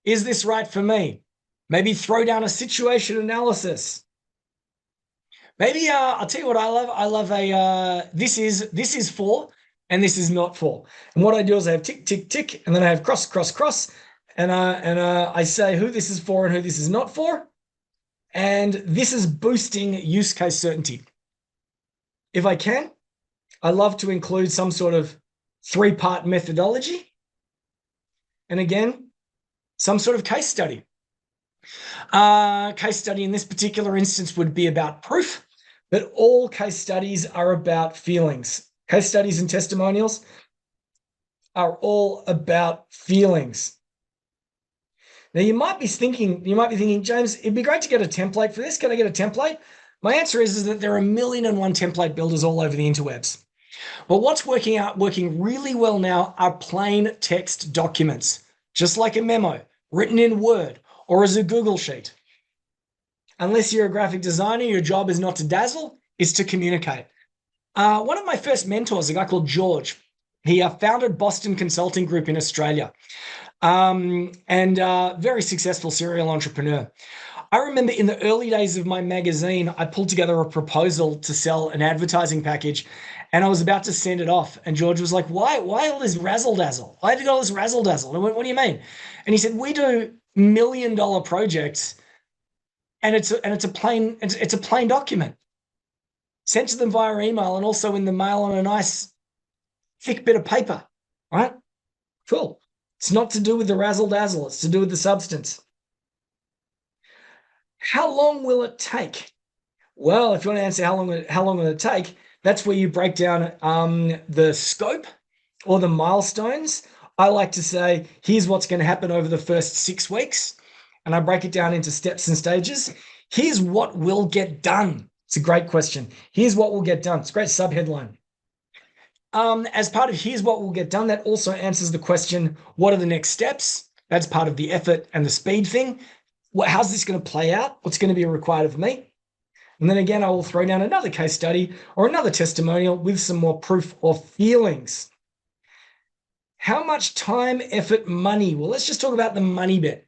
Is this right for me? Maybe throw down a situation analysis. Maybe I'll tell you what I love. I love a this is for and this is not for. And what I do is I have tick, tick, tick, and then I have cross, cross, cross, and I say who this is for and who this is not for. And this is boosting use case certainty. If I can, I love to include some sort of 3-part methodology. And again, some sort of case study. Case study in this particular instance would be about proof, but all case studies are about feelings. Case studies and testimonials are all about feelings. Now you might be thinking, James, it'd be great to get a template for this. Can I get a template? My answer is that there are 1,000,001 template builders all over the interwebs. But what's working really well now are plain text documents, just like a memo, written in Word or as a Google sheet. Unless you're a graphic designer, your job is not to dazzle, it's to communicate. One of my first mentors, a guy called George, he founded Boston Consulting Group in Australia, and very successful serial entrepreneur. I remember in the early days of my magazine, I pulled together a proposal to sell an advertising package, and I was about to send it off. And George was like, why all this razzle dazzle? Why have you got all this razzle dazzle? And what do you mean? And he said, we do $1 million projects, and it's a plain document sent to them via email and also in the mail on a nice thick bit of paper, right? Cool. It's not to do with the razzle dazzle. It's to do with the substance. How long will it take? Well, if you want to answer how long will it take, that's where you break down the scope or the milestones. I like to say, here's what's going to happen over the first 6 weeks. And I break it down into steps and stages. Here's what will get done. It's a great question. Here's what will get done. It's a great subheadline. As part of here's what will get done, that also answers the question, what are the next steps? That's part of the effort and the speed thing. How's this going to play out? What's going to be required of me? And then again, I will throw down another case study or another testimonial with some more proof or feelings. How much time, effort, money? Well, let's just talk about the money bit.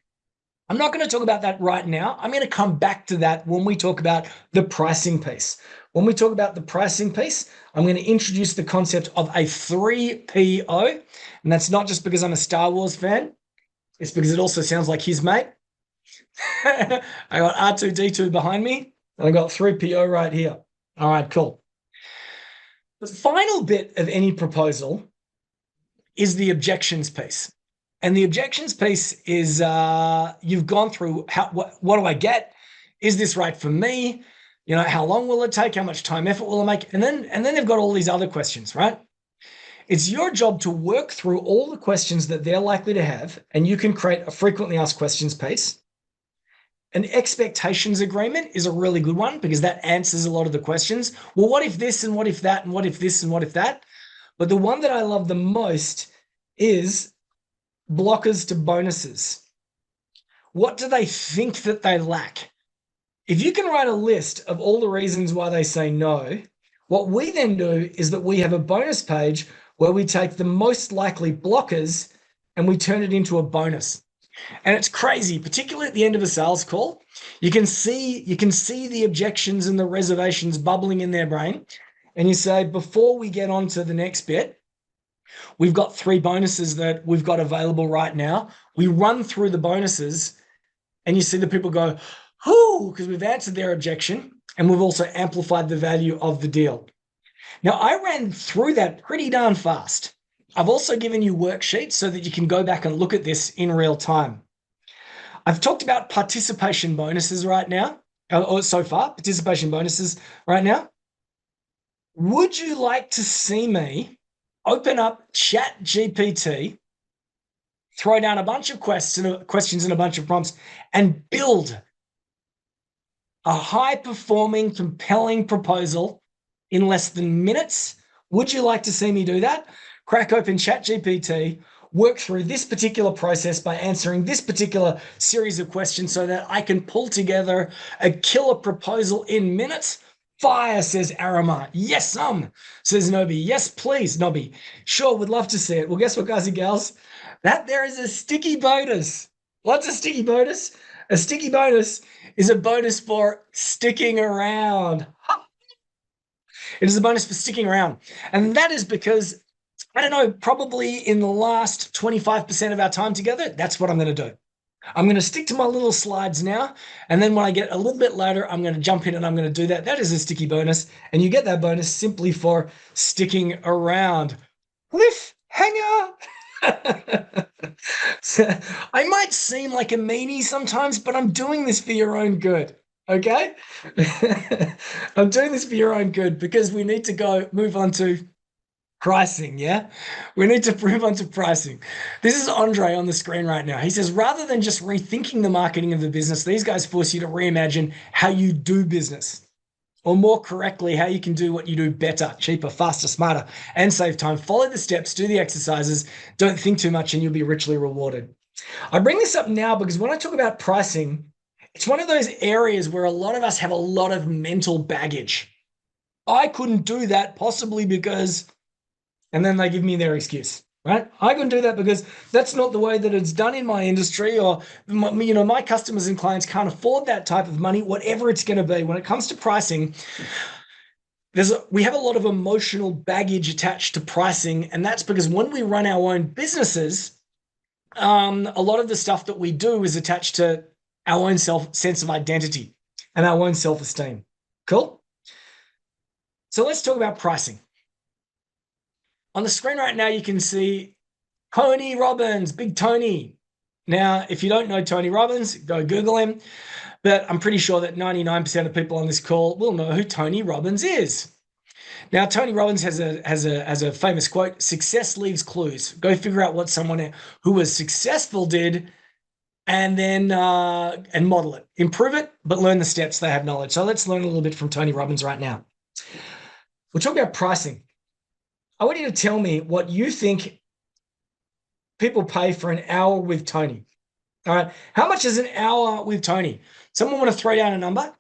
I'm not going to talk about that right now. I'm going to come back to that when we talk about the pricing piece. When we talk about the pricing piece, I'm going to introduce the concept of a 3PO. And that's not just because I'm a Star Wars fan. It's because it also sounds like his mate. I got R2-D2 behind me. And I got 3PO right here. All right, cool. The final bit of any proposal is the objections piece. And the objections piece is you've gone through what do I get? Is this right for me? You know, how long will it take? How much time, effort will it make? And then they've got all these other questions, right? It's your job to work through all the questions that they're likely to have, and you can create a frequently asked questions piece. An expectations agreement is a really good one because that answers a lot of the questions. Well, what if this and what if that and what if this and what if that? But the one that I love the most is blockers to bonuses. What do they think that they lack? If you can write a list of all the reasons why they say no, what we then do is that we have a bonus page where we take the most likely blockers and we turn it into a bonus. And it's crazy, particularly at the end of a sales call. You can see the objections and the reservations bubbling in their brain. And you say, before we get on to the next bit, we've got 3 bonuses that we've got available right now. We run through the bonuses and you see the people go, whoo, because we've answered their objection and we've also amplified the value of the deal. Now, I ran through that pretty darn fast. I've also given you worksheets so that you can go back and look at this in real time. I've talked about participation bonuses right now, or so far, participation bonuses right now. Would you like to see me open up ChatGPT, throw down a bunch of questions and a bunch of prompts, and build a high-performing, compelling proposal in less than minutes? Would you like to see me do that? Crack open ChatGPT, work through this particular process by answering this particular series of questions so that I can pull together a killer proposal in minutes? Fire, says Arama. Yes, says Nobby. Yes, please, Nobby. Sure, would love to see it. Well, guess what, guys and gals? That there is a sticky bonus. What's a sticky bonus? A sticky bonus is a bonus for sticking around. It is a bonus for sticking around. And that is because, I don't know, probably in the last 25% of our time together, that's what I'm going to do. I'm going to stick to my little slides now. And then when I get a little bit later, I'm going to jump in and I'm going to do that. That is a sticky bonus. And you get that bonus simply for sticking around. Cliffhanger. So, I might seem like a meanie sometimes, but I'm doing this for your own good. Okay? I'm doing this for your own good because we need to move on to pricing, yeah? We need to move on to pricing. This is Andre on the screen right now. He says, rather than just rethinking the marketing of the business, these guys force you to reimagine how you do business, or more correctly, how you can do what you do better, cheaper, faster, smarter, and save time. Follow the steps, do the exercises, don't think too much, and you'll be richly rewarded. I bring this up now because when I talk about pricing, it's one of those areas where a lot of us have a lot of mental baggage. I couldn't do that possibly because, and then they give me their excuse, right? I couldn't do that because that's not the way that it's done in my industry, or my customers and clients can't afford that type of money, whatever it's going to be. When it comes to pricing, we have a lot of emotional baggage attached to pricing, and that's because when we run our own businesses, a lot of the stuff that we do is attached to our own sense of identity and our own self-esteem. Cool? So let's talk about pricing. On the screen right now, you can see Tony Robbins, Big Tony. Now, if you don't know Tony Robbins, go Google him. But I'm pretty sure that 99% of people on this call will know who Tony Robbins is. Now, Tony Robbins has a famous quote, success leaves clues. Go figure out what someone who was successful did and then and model it. Improve it, but learn the steps. They have knowledge. So let's learn a little bit from Tony Robbins right now. We're talking about pricing. I want you to tell me what you think people pay for an hour with Tony? All right. How much is an hour with Tony? Someone want to throw down a number?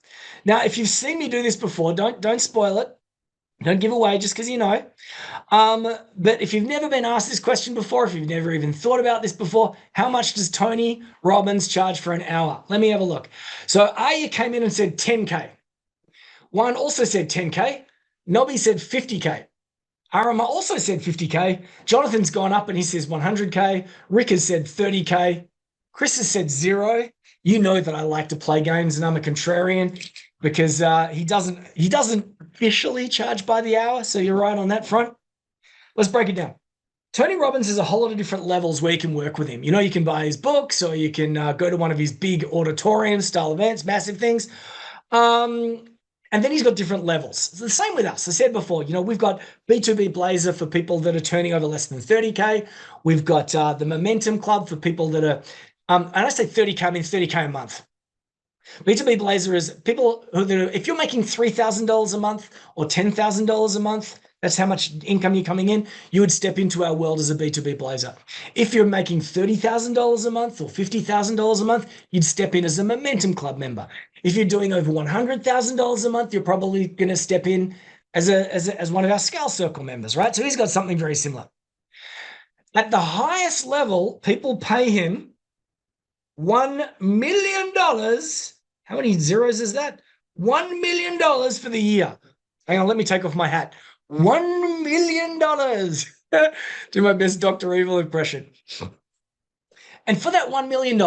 Now, if you've seen me do this before, don't spoil it. Don't give away just because you know. But if you've never been asked this question before, if you've never even thought about this before, how much does Tony Robbins charge for an hour? Let me have a look. So Aya came in and said 10K. Juan also said 10K. Nobby said 50K. Arama also said 50K. Jonathan's gone up and he says 100K. Rick has said 30K. Chris has said 0. You know that I like to play games and I'm a contrarian because he doesn't officially charge by the hour. So you're right on that front. Let's break it down. Tony Robbins has a whole lot of different levels where you can work with him. You know, you can buy his books or you can go to one of his big auditorium style events, massive things. And then he's got different levels. It's the same with us. I said before, you know, we've got B2B Blazer for people that are turning over less than 30K. We've got the Momentum Club for people that are, and I say 30K, I mean 30K a month. B2B Blazer is people who, if you're making $3,000 a month or $10,000 a month, that's how much income you're coming in, you would step into our world as a B2B Blazer. If you're making $30,000 a month or $50,000 a month, you'd step in as a Momentum Club member. If you're doing over $100,000 a month, you're probably going to step in as one of our Scale Circle members, right? So he's got something very similar. At the highest level, people pay him $1 million. How many zeros is that? $1 million for the year. Hang on, let me take off my hat. $1 million. Do my best Dr. Evil impression. And for that $1 million,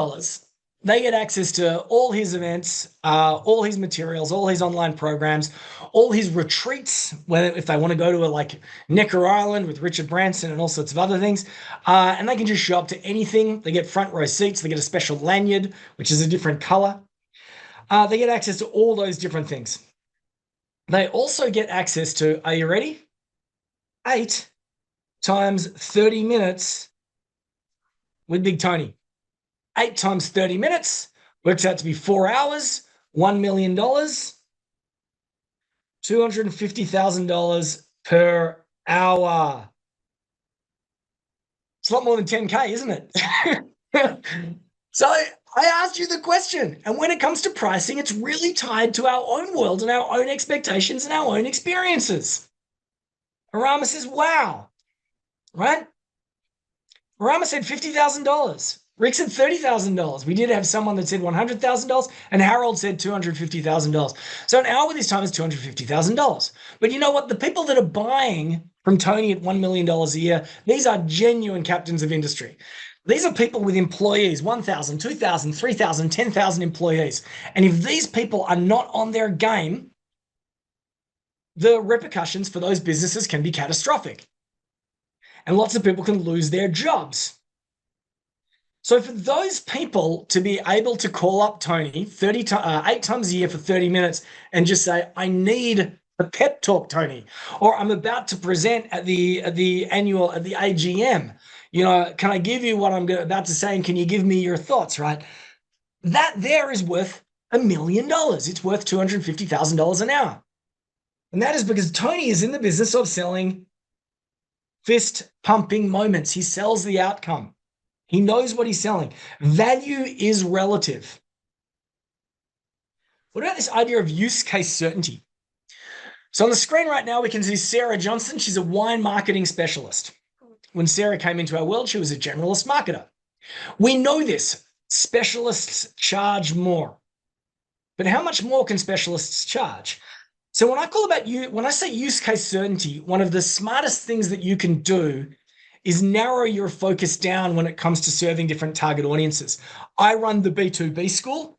they get access to all his events, all his materials, all his online programs, all his retreats, if they want to go to like Necker Island with Richard Branson and all sorts of other things. And they can just show up to anything. They get front row seats. They get a special lanyard, which is a different color. They get access to all those different things. They also get access to, are you ready? 8 times 30 minutes with Big Tony. 8 times 30 minutes works out to be 4 hours, $1 million, $250,000 per hour. It's a lot more than 10K, isn't it? So I asked you the question, and when it comes to pricing, it's really tied to our own world and our own expectations and our own experiences. Arama says, wow, right? Arama said $50,000. Rick said $30,000. We did have someone that said $100,000, and Harold said $250,000. So an hour with his time is $250,000. But you know what? The people that are buying from Tony at $1 million a year, these are genuine captains of industry. These are people with employees, 1,000, 2,000, 3,000, 10,000 employees. And if these people are not on their game, the repercussions for those businesses can be catastrophic. And lots of people can lose their jobs. So for those people to be able to call up Tony 8 times a year for 30 minutes and just say, I need a pep talk, Tony, or I'm about to present at the AGM, you know, can I give you what I'm about to say and can you give me your thoughts, right? That there is worth $1 million. It's worth $250,000 an hour. And that is because Tony is in the business of selling fist pumping moments. He sells the outcome. He knows what he's selling. Value is relative. What about this idea of use case certainty? So on the screen right now, we can see Sarah Johnson. She's a wine marketing specialist. When Sarah came into our world, she was a generalist marketer. We know this. Specialists charge more. But how much more can specialists charge? So when I say use case certainty, one of the smartest things that you can do is narrow your focus down when it comes to serving different target audiences. I run the B2B school.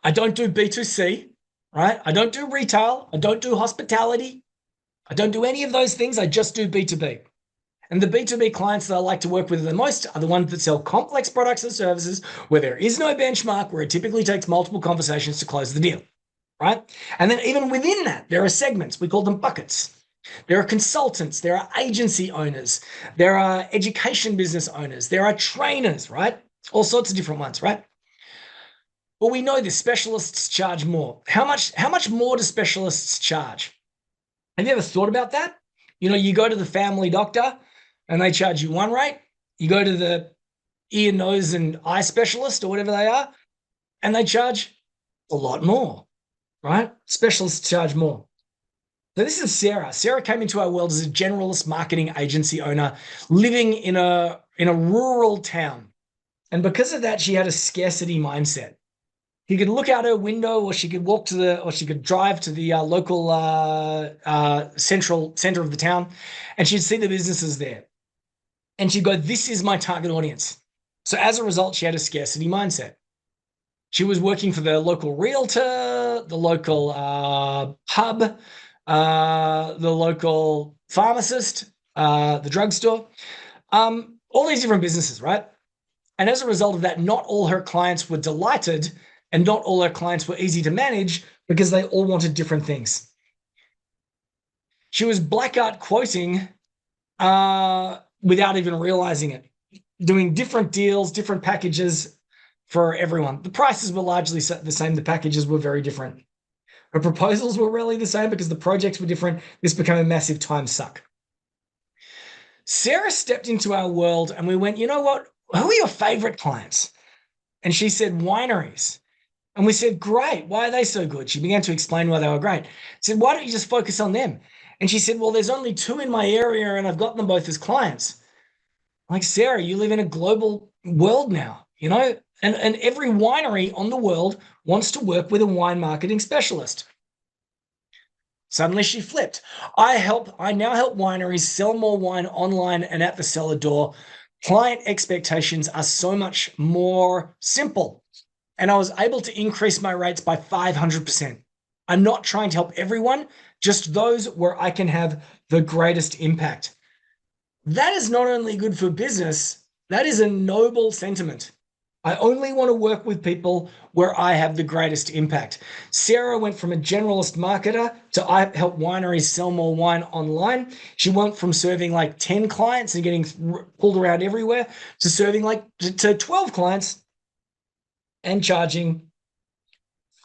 I don't do B2C, right? I don't do retail. I don't do hospitality. I don't do any of those things. I just do B2B. And the B2B clients that I like to work with the most are the ones that sell complex products and services where there is no benchmark, where it typically takes multiple conversations to close the deal, right? And then even within that, there are segments. We call them buckets. There are consultants, there are agency owners, there are education business owners, there are trainers, right? All sorts of different ones, right? Well, we know this, specialists charge more. How much more do specialists charge? Have you ever thought about that? You know, you go to the family doctor and they charge you one rate. You go to the ear, nose, and eye specialist or whatever they are, and they charge a lot more, right? Specialists charge more. So this is Sarah. Sarah came into our world as a generalist marketing agency owner living in a rural town. And because of that, she had a scarcity mindset. She could look out her window, or she could drive to the local central center of the town, and she'd see the businesses there. And she'd go, "This is my target audience." So as a result, she had a scarcity mindset. She was working for the local realtor, the local pub, the local pharmacist, the drugstore, all these different businesses, right? And as a result of that, not all her clients were delighted, and not all her clients were easy to manage because they all wanted different things. She was blackout quoting without even realizing it, doing different deals, different packages for everyone. The prices were largely the same. The packages were very different. Her proposals were really the same because the projects were different. This became a massive time suck. Sarah stepped into our world and we went, "You know what? Who are your favorite clients?" And she said, "Wineries." And we said, "Great. Why are they so good?" She began to explain why they were great. I said, "Why don't you just focus on them?" And she said, "Well, there's only 2 in my area and I've got them both as clients." I'm like, "Sarah, you live in a global world now, you know, and every winery on the world wants to work with a wine marketing specialist." Suddenly she flipped. I now help wineries sell more wine online and at the cellar door. Client expectations are so much more simple. And I was able to increase my rates by 500%. I'm not trying to help everyone, just those where I can have the greatest impact. That is not only good for business, that is a noble sentiment. I only want to work with people where I have the greatest impact. Sarah went from a generalist marketer to I help wineries sell more wine online. She went from serving like 10 clients and getting pulled around everywhere to serving to 12 clients and charging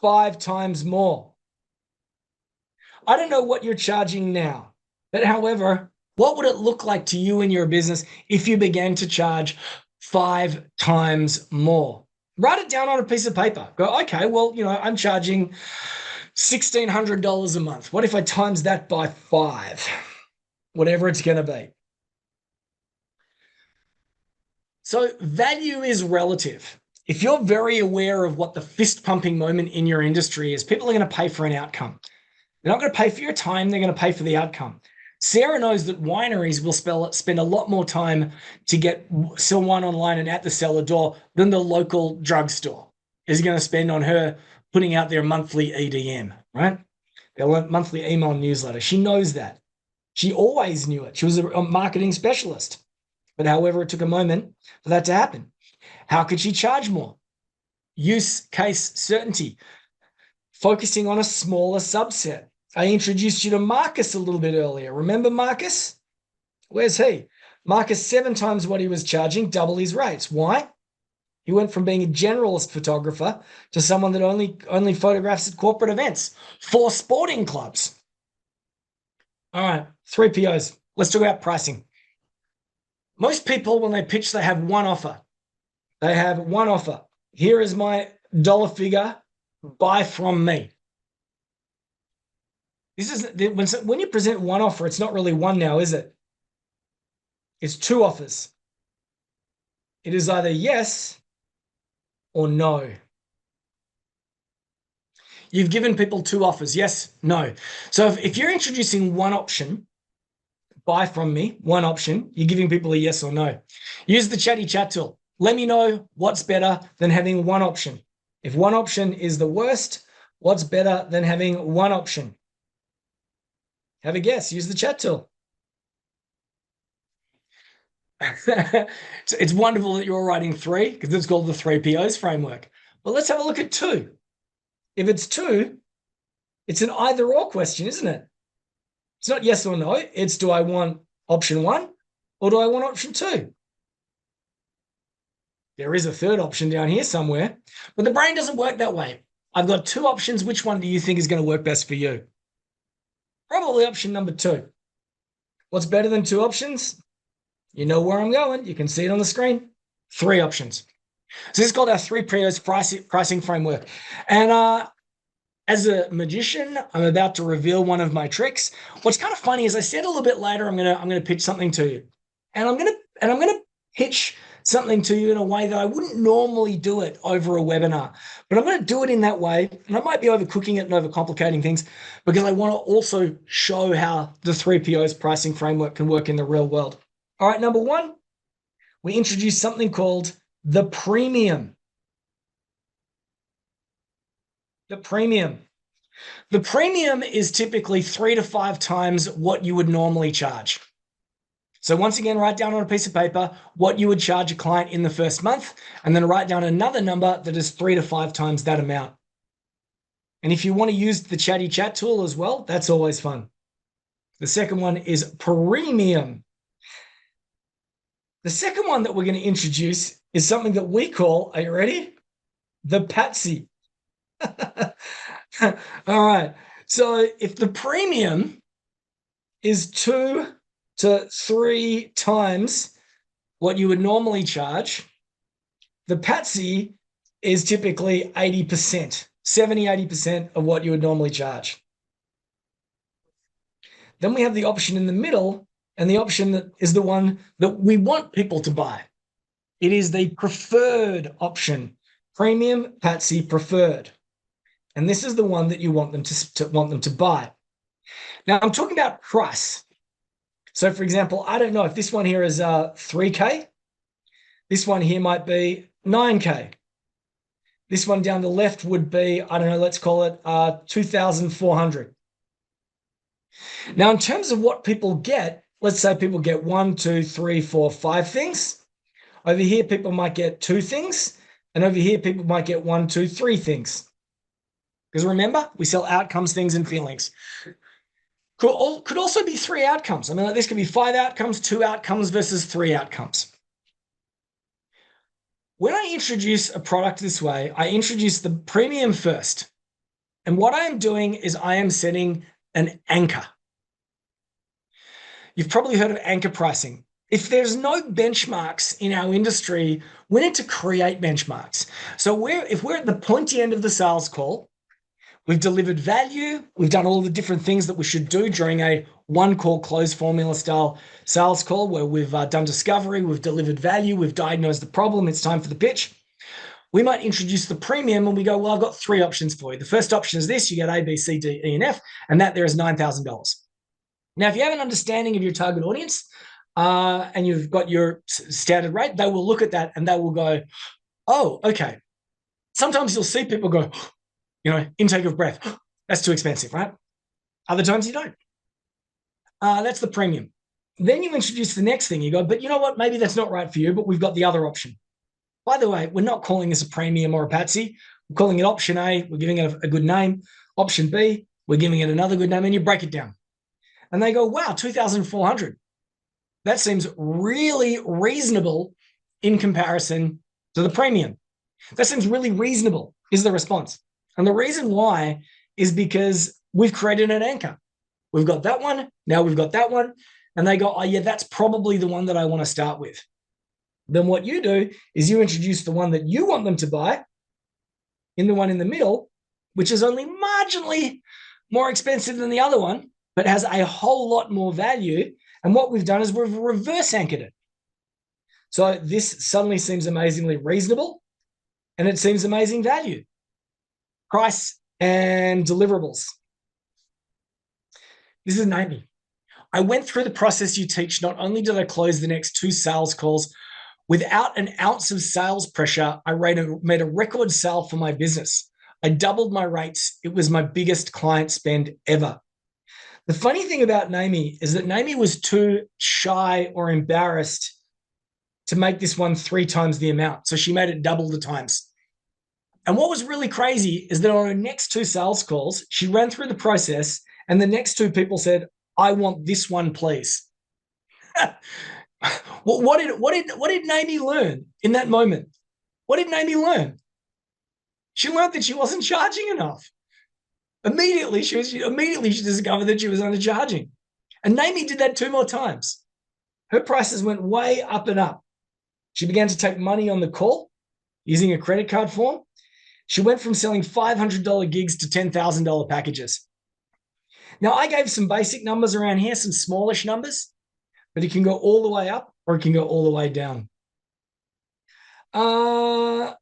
5 times more. I don't know what you're charging now, but however, what would it look like to you in your business if you began to charge 5 times more? Write it down on a piece of paper. Go, "Okay, well, I'm charging $1,600 a month. What if I times that by 5? Whatever it's going to be." So value is relative. If you're very aware of what the fist pumping moment in your industry is, people are going to pay for an outcome. They're not going to pay for your time. They're going to pay for the outcome. Sarah knows that wineries will spend a lot more time to sell wine online and at the cellar door than the local drugstore is going to spend on her putting out their monthly EDM, right? Their monthly email newsletter. She knows that. She always knew it. She was a marketing specialist. But however, it took a moment for that to happen. How could she charge more? Use case certainty. Focusing on a smaller subset. I introduced you to Marcus a little bit earlier. Remember Marcus? Where's he? Marcus 7 times what he was charging, double his rates. Why? He went from being a generalist photographer to someone that only photographs at corporate events for sporting clubs. All right, 3 POs. Let's talk about pricing. Most people, when they pitch, they have one offer. They have one offer. Here is my dollar figure. Buy from me. This is when you present one offer, it's not really one now, is it? It's 2 offers. It is either yes or no. You've given people 2 offers, yes, no. So if you're introducing one option, buy from me, one option, you're giving people a yes or no. Use the chatty chat tool. Let me know what's better than having one option. If one option is the worst, what's better than having one option? Have a guess. Use the chat tool. It's wonderful that you're writing 3 because it's called the 3 POs framework. But let's have a look at 2. If it's 2, it's an either or question, isn't it? It's not yes or no. It's do I want option 1 or do I want option 2? There is a third option down here somewhere, but the brain doesn't work that way. I've got 2 options. Which one do you think is going to work best for you? Probably option number 2. What's better than 2 options? You know where I'm going. You can see it on the screen. 3 options. So this is called our 3 Prios pricing framework. And as a magician, I'm about to reveal one of my tricks. What's kind of funny is I said a little bit later, I'm gonna pitch something to you, and I'm gonna pitch something to you in a way that I wouldn't normally do it over a webinar, but I'm going to do it in that way, and I might be overcooking it and overcomplicating things because I want to also show how the 3PO's pricing framework can work in the real world. All right, number 1, we introduce something called the premium. The premium. The premium is typically 3 to 5 times what you would normally charge. So once again, write down on a piece of paper what you would charge a client in the first month, and then write down another number that is 3 to 5 times that amount. And if you want to use the chatty chat tool as well, that's always fun. The second one is premium. The second one that we're going to introduce is something that we call, are you ready? The Patsy. All right. So if the premium is 2 to 3 times what you would normally charge, the Patsy is typically 80%, 70, 80% of what you would normally charge. Then we have the option in the middle, and the option that is the one that we want people to buy. It is the preferred option, premium, Patsy, preferred. And this is the one that you want them to buy. Now, I'm talking about price. So, for example, I don't know if this one here is 3K. This one here might be 9K. This one down the left would be, I don't know, let's call it 2,400. Now, in terms of what people get, let's say people get 1, 2, 3, 4, 5 things. Over here, people might get 2 things. And over here, people might get 1, 2, 3 things. Because remember, we sell outcomes, things, and feelings. Could also be 3 outcomes. I mean, like this could be 5 outcomes, 2 outcomes versus 3 outcomes. When I introduce a product this way, I introduce the premium first. And what I am doing is I am setting an anchor. You've probably heard of anchor pricing. If there's no benchmarks in our industry, we need to create benchmarks. So if we're at the pointy end of the sales call, we've delivered value, we've done all the different things that we should do during a one-call close formula style sales call where we've done discovery, we've delivered value, we've diagnosed the problem, it's time for the pitch. We might introduce the premium and we go, well, I've got 3 options for you. The first option is this, you get A, B, C, D, E, and F, and that there is $9,000. Now, if you have an understanding of your target audience and you've got your standard rate, they will look at that and they will go, oh, okay. Sometimes you'll see people go, intake of breath. That's too expensive, right? Other times you don't. That's the premium. Then you introduce the next thing. You go, but you know what? Maybe that's not right for you, but we've got the other option. By the way, we're not calling this a premium or a Patsy. We're calling it option A. We're giving it a good name. Option B, we're giving it another good name, and you break it down. And they go, wow, 2,400. That seems really reasonable in comparison to the premium. That seems really reasonable is the response. And the reason why is because we've created an anchor. We've got that one. Now we've got that one. And they go, oh, yeah, that's probably the one that I want to start with. Then what you do is you introduce the one that you want them to buy in the one in the middle, which is only marginally more expensive than the other one, but has a whole lot more value. And what we've done is we've reverse anchored it. So this suddenly seems amazingly reasonable and it seems amazing value. Price and deliverables. This is Naomi. I went through the process you teach. Not only did I close the next 2 sales calls without an ounce of sales pressure, I made a record sale for my business. I doubled my rates. It was my biggest client spend ever. The funny thing about Naomi is that Naomi was too shy or embarrassed to make this one 3 times the amount. So she made it double the times. And what was really crazy is that on her next 2 sales calls, she ran through the process and the next 2 people said, I want this one, please. What did Naomi learn in that moment? What did Naomi learn? She learned that she wasn't charging enough. Immediately, she discovered that she was undercharging. And Naomi did that 2 more times. Her prices went way up and up. She began to take money on the call using a credit card form. She went from selling $500 gigs to $10,000 packages. Now, I gave some basic numbers around here, some smallish numbers, but it can go all the way up or it can go all the way down. Now,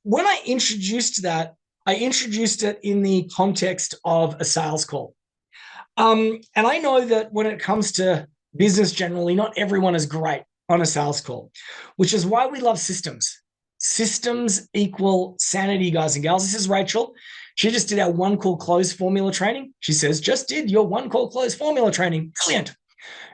when I introduced that, I introduced it in the context of a sales call. And I know that when it comes to business generally, not everyone is great on a sales call, which is why we love systems. Systems equal sanity, guys and gals. This is Rachel. She just did our one call close formula training. She says, just did your one call close formula training. Brilliant.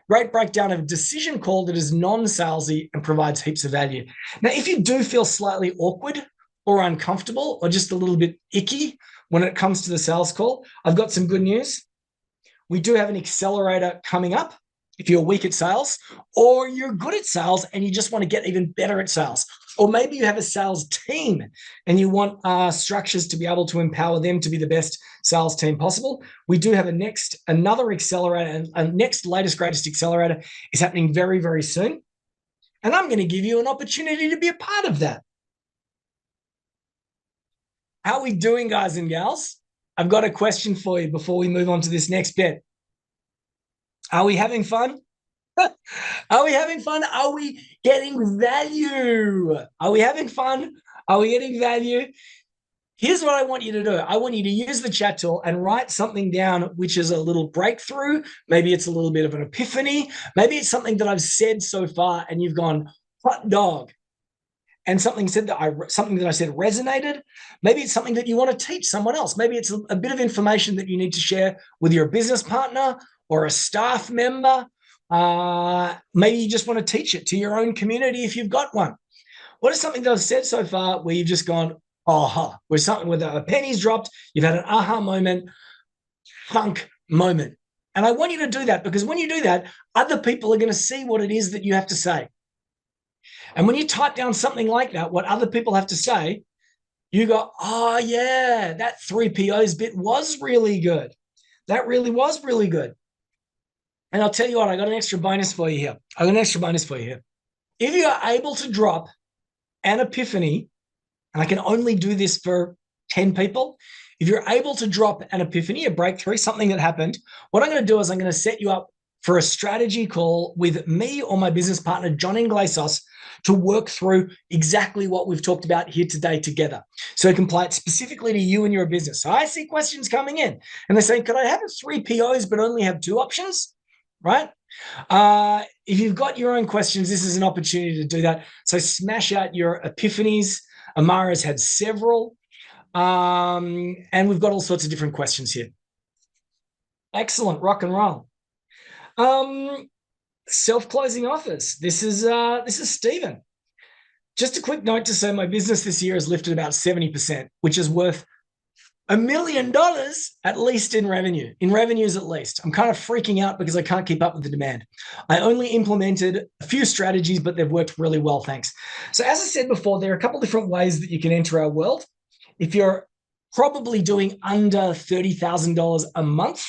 Great breakdown of a decision call that is non-salesy and provides heaps of value. Now, if you do feel slightly awkward or uncomfortable or just a little bit icky when it comes to the sales call, I've got some good news. We do have an accelerator coming up. If you're weak at sales or you're good at sales and you just want to get even better at sales, or maybe you have a sales team and you want structures to be able to empower them to be the best sales team possible, we do have another accelerator, and next latest greatest accelerator is happening very, very soon. And I'm going to give you an opportunity to be a part of that. How are we doing, guys and gals? I've got a question for you before we move on to this next bit. Are we having fun? Are we having fun? Are we getting value? Are we having fun? Are we getting value? Here's what I want you to do. I want you to use the chat tool and write something down, which is a little breakthrough. Maybe it's a little bit of an epiphany. Maybe it's something that I've said so far and you've gone, hot dog. And something that I said resonated. Maybe it's something that you want to teach someone else. Maybe it's a bit of information that you need to share with your business partner or a staff member. Maybe you just want to teach it to your own community if you've got one. What is something that I've said so far where you've just gone, aha, where a penny's dropped, you've had an aha moment, thunk moment. And I want you to do that because when you do that, other people are going to see what it is that you have to say. And when you type down something like that, what other people have to say, you go, oh, yeah, that 3 POs bit was really good. That really was really good. And I'll tell you what, I got an extra bonus for you here. If you are able to drop an epiphany, and I can only do this for 10 people, if you're able to drop an epiphany, a breakthrough, something that happened, what I'm going to do is I'm going to set you up for a strategy call with me or my business partner, John Inglesos, to work through exactly what we've talked about here today together. So I can apply it specifically to you and your business. So I see questions coming in and they're saying, could I have 3 POs but only have 2 options? Right? If you've got your own questions, this is an opportunity to do that. So smash out your epiphanies. Amara's had several. And we've got all sorts of different questions here. Excellent. Rock and roll. Self-closing offers. This is Stephen. Just a quick note to say my business this year has lifted about 70%, which is worth $1 million at least in revenues at least. I'm kind of freaking out because I can't keep up with the demand. I only implemented a few strategies, but they've worked really well, thanks. So as I said before, there are a couple different ways that you can enter our world. If you're probably doing under $30,000 a month,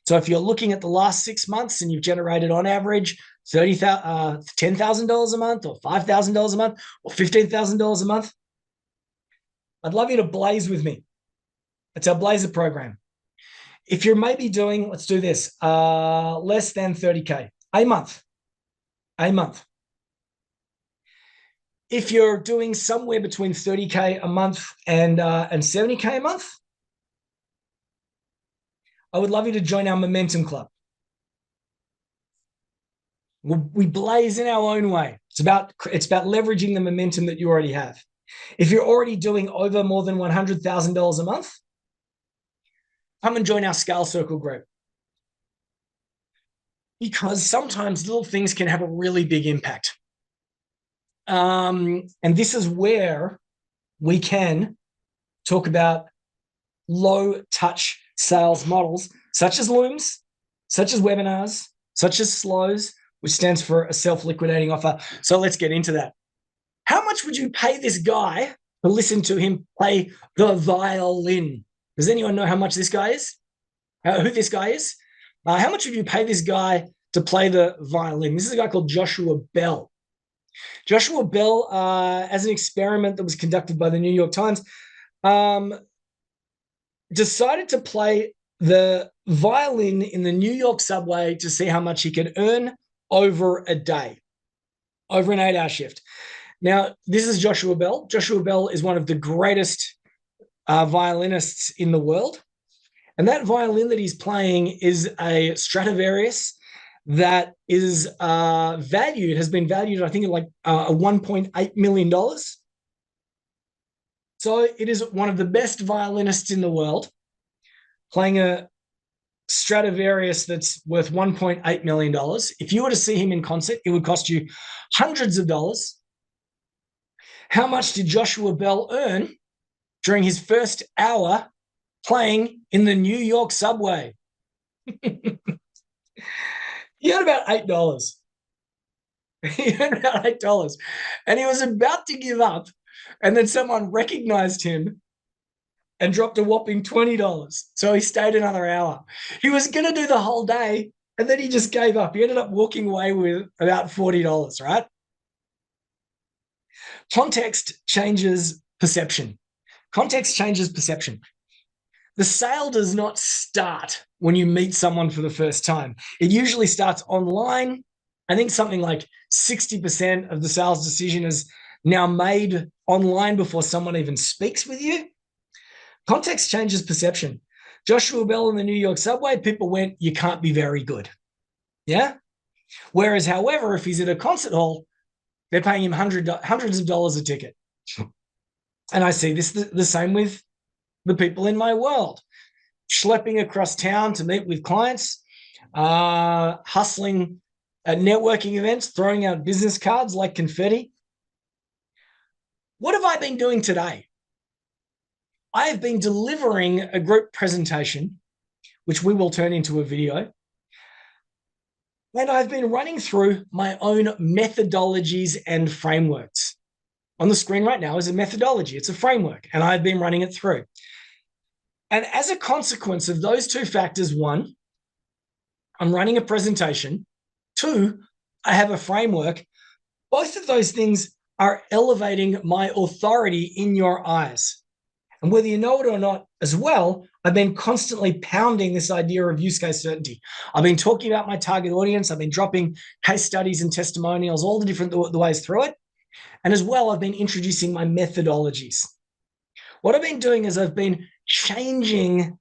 so if you're looking at the last 6 months and you've generated on average $10,000 a month or $5,000 a month or $15,000 a month, I'd love you to blaze with me. It's our Blazer program. If you're maybe doing, let's do this, less than 30K a month. If you're doing somewhere between 30K a month and 70K a month, I would love you to join our Momentum Club. We blaze in our own way. It's about leveraging the momentum that you already have. If you're already doing over more than $100,000 a month, come and join our Scale Circle group. Because sometimes little things can have a really big impact. And this is where we can talk about low-touch sales models, such as Looms, such as webinars, such as slows, which stands for a self-liquidating offer. So let's get into that. How much would you pay this guy to listen to him play the violin? Does anyone know how much this guy is? Who this guy is? How much would you pay this guy to play the violin. This is a guy called Joshua Bell. Joshua Bell, as an experiment that was conducted by the New York Times, decided to play the violin in the New York subway to see how much he could earn over a day, over an 8-hour shift. Now, this is Joshua Bell. Joshua Bell is one of the greatest violinists in the world. And that violin that he's playing is a Stradivarius that is has been valued, I think, at like $1.8 million. So it is one of the best violinists in the world, playing a Stradivarius that's worth $1.8 million. If you were to see him in concert, it would cost you hundreds of dollars. How much did Joshua Bell earn during his first hour playing in the New York subway? He had about $8. He had about $8. And he was about to give up. And then someone recognized him and dropped a whopping $20. So he stayed another hour. He was going to do the whole day, and then he just gave up. He ended up walking away with about $40, right? Context changes perception. Context changes perception. The sale does not start when you meet someone for the first time. It usually starts online. I think something like 60% of the sales decision is now made online before someone even speaks with you. Context changes perception. Joshua Bell in the New York subway, people went, you can't be very good. Yeah? Whereas, however, if he's at a concert hall, they're paying him hundreds of dollars a ticket. And I see this the same with the people in my world, schlepping across town to meet with clients, hustling at networking events, throwing out business cards like confetti. What have I been doing today? I have been delivering a group presentation, which we will turn into a video. And I've been running through my own methodologies and frameworks. On the screen right now is a methodology. It's a framework, and I've been running it through. And as a consequence of those two factors, one, I'm running a presentation. Two, I have a framework. Both of those things are elevating my authority in your eyes. And whether you know it or not as well, I've been constantly pounding this idea of use case certainty. I've been talking about my target audience. I've been dropping case studies and testimonials, all the different ways through it. And as well, I've been introducing my methodologies. What I've been doing is I've been changing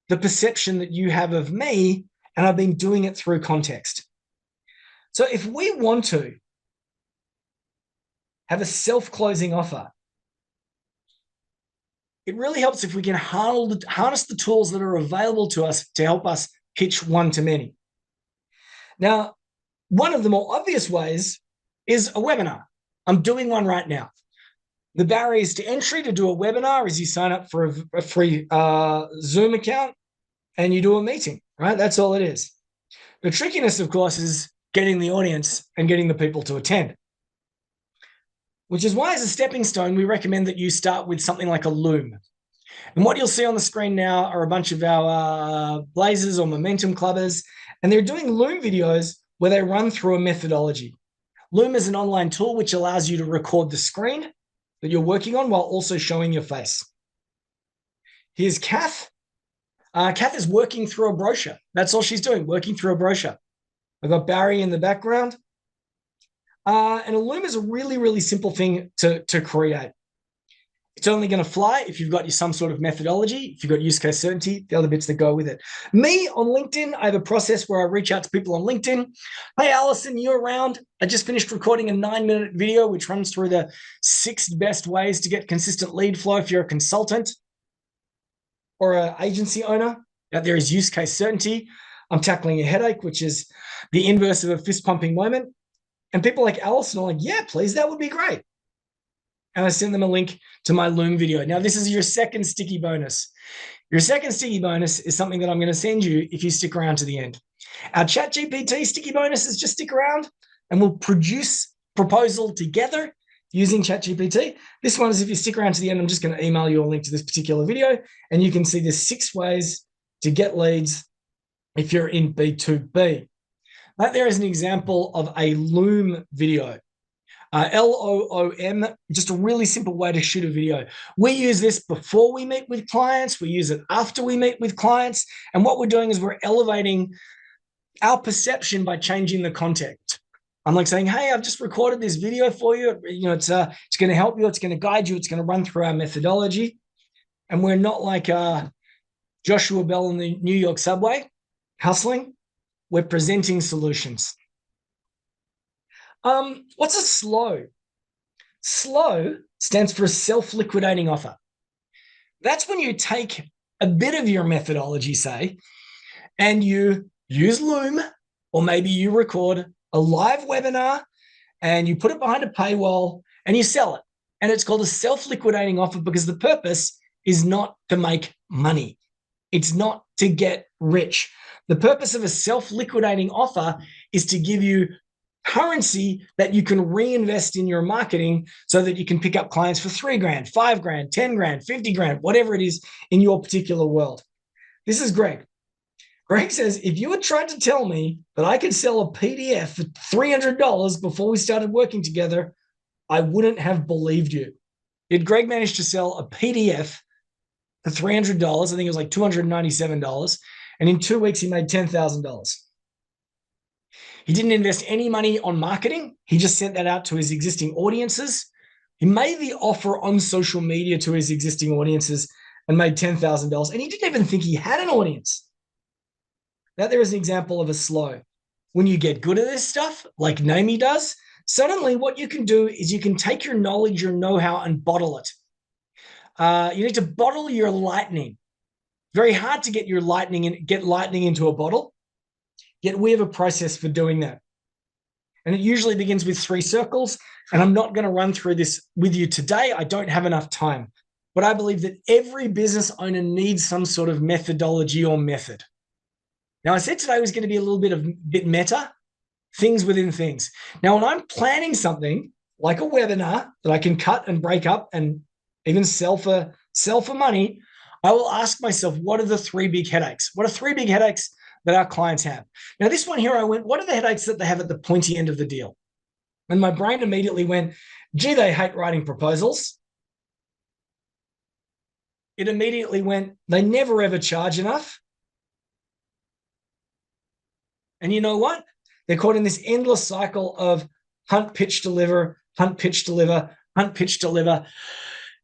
the perception that you have of me, and I've been doing it through context. So if we want to have a self-closing offer, it really helps if we can harness the tools that are available to us to help us pitch one-to-many. Now, one of the more obvious ways is a webinar. I'm doing one right now. The barriers to entry to do a webinar is you sign up for a free Zoom account and you do a meeting, right? That's all it is. The trickiness, of course, is getting the audience and getting the people to attend, which is why, as a stepping stone, we recommend that you start with something like a Loom. And what you'll see on the screen now are a bunch of our Blazers or Momentum Clubbers, and they're doing Loom videos where they run through a methodology. Loom is an online tool which allows you to record the screen that you're working on while also showing your face. Here's Kath. Kath is working through a brochure. That's all she's doing, working through a brochure. I've got Barry in the background. And a Loom is a really, really simple thing to create. It's only going to fly if you've got some sort of methodology, if you've got use case certainty, the other bits that go with it. Me on LinkedIn, I have a process where I reach out to people on LinkedIn. Hey, Alison, you around? I just finished recording a 9-minute video, which runs through the 6 best ways to get consistent lead flow if you're a consultant or an agency owner. Now, there is use case certainty. I'm tackling a headache, which is the inverse of a fist pumping moment. And people like Alison are like, yeah, please, that would be great. And I send them a link to my Loom video. Now, this is your second sticky bonus. Your second sticky bonus is something that I'm going to send you if you stick around to the end. Our ChatGPT sticky bonus is just stick around and we'll produce proposal together using ChatGPT. This one is if you stick around to the end, I'm just going to email you a link to this particular video and you can see there's 6 ways to get leads if you're in B2B. That there is an example of a Loom video. LOOM, just a really simple way to shoot a video. We use this before we meet with clients. We use it after we meet with clients. And what we're doing is we're elevating our perception by changing the context. I'm like saying, hey, I've just recorded this video for you. It's going to help you. It's going to guide you. It's going to run through our methodology. And we're not like Joshua Bell in the New York subway hustling. We're presenting solutions. What's a SLO? SLO stands for a self-liquidating offer. That's when you take a bit of your methodology, say, and you use Loom, or maybe you record a live webinar and you put it behind a paywall and you sell it. And it's called a self-liquidating offer because the purpose is not to make money. It's not to get rich. The purpose of a self-liquidating offer is to give you currency that you can reinvest in your marketing so that you can pick up clients for $3 grand, $5 grand, 10 grand, 50 grand, whatever it is in your particular world. This is Greg. Greg says, if you had tried to tell me that I could sell a PDF for $300 before we started working together, I wouldn't have believed you. Did Greg manage to sell a PDF for $300? I think it was like $297. And in 2 weeks, he made $10,000. He didn't invest any money on marketing. He just sent that out to his existing audiences. He made the offer on social media to his existing audiences and made $10,000. And he didn't even think he had an audience. That there is an example of a SLO. When you get good at this stuff, like Naomi does, suddenly what you can do is you can take your knowledge, your know-how, and bottle it. You need to bottle your lightning. Very hard to get your lightning and get lightning into a bottle. Yet we have a process for doing that. And it usually begins with 3 circles. And I'm not going to run through this with you today. I don't have enough time. But I believe that every business owner needs some sort of methodology or method. Now, I said today was going to be a little bit meta, things within things. Now, when I'm planning something like a webinar that I can cut and break up and even sell for money, I will ask myself, what are the 3 big headaches? What are 3 big headaches that our clients have? Now, this one here, I went, what are the headaches that they have at the pointy end of the deal? And my brain immediately went, gee, they hate writing proposals. It immediately went, they never ever charge enough. And you know what? They're caught in this endless cycle of hunt, pitch, deliver, hunt, pitch, deliver, hunt, pitch, deliver,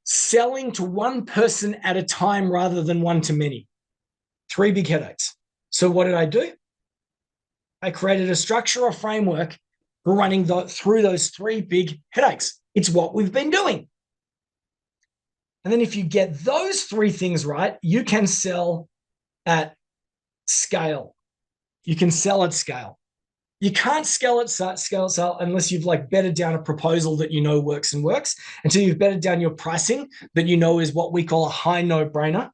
selling to one person at a time rather than one to many. 3 big headaches. So what did I do? I created a structure or framework for running through those 3 big headaches. It's what we've been doing. And then if you get those 3 things right, you can sell at scale. You can sell at scale. You can't scale at scale unless you've like bedded down a proposal that you know works and works, until you've bedded down your pricing that you know is what we call a high no-brainer.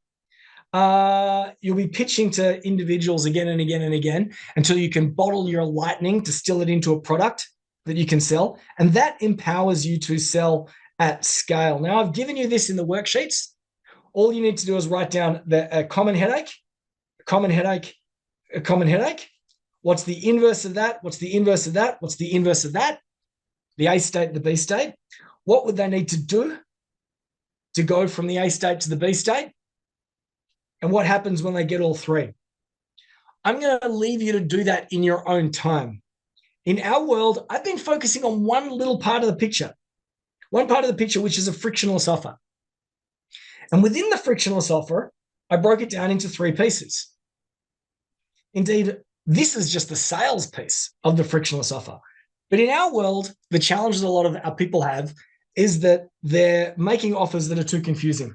You'll be pitching to individuals again and again and again until you can bottle your lightning, distill it into a product that you can sell. And that empowers you to sell at scale. Now, I've given you this in the worksheets. All you need to do is write down a common headache, a common headache, a common headache. What's the inverse of that? What's the inverse of that? What's the inverse of that? The A state, the B state. What would they need to do to go from the A state to the B state? And what happens when they get all 3? I'm going to leave you to do that in your own time. In our world, I've been focusing on one little part of the picture, which is a frictionless offer. And within the frictionless offer, I broke it down into 3 pieces. Indeed, this is just the sales piece of the frictionless offer. But in our world, the challenge that a lot of our people have is that they're making offers that are too confusing.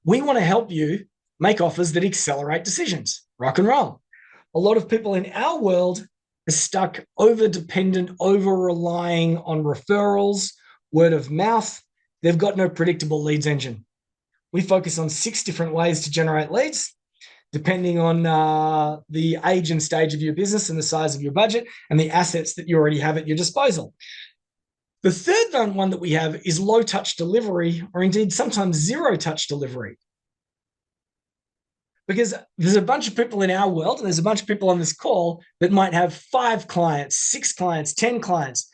We want to help you make offers that accelerate decisions. Rock and roll. A lot of people in our world are stuck over-dependent, over-relying on referrals, word of mouth. They've got no predictable leads engine. We focus on 6 different ways to generate leads, depending on the age and stage of your business and the size of your budget and the assets that you already have at your disposal. The third one that we have is low-touch delivery, or indeed sometimes zero-touch delivery. Because there's a bunch of people in our world, and there's a bunch of people on this call that might have 5 clients, 6 clients, 10 clients.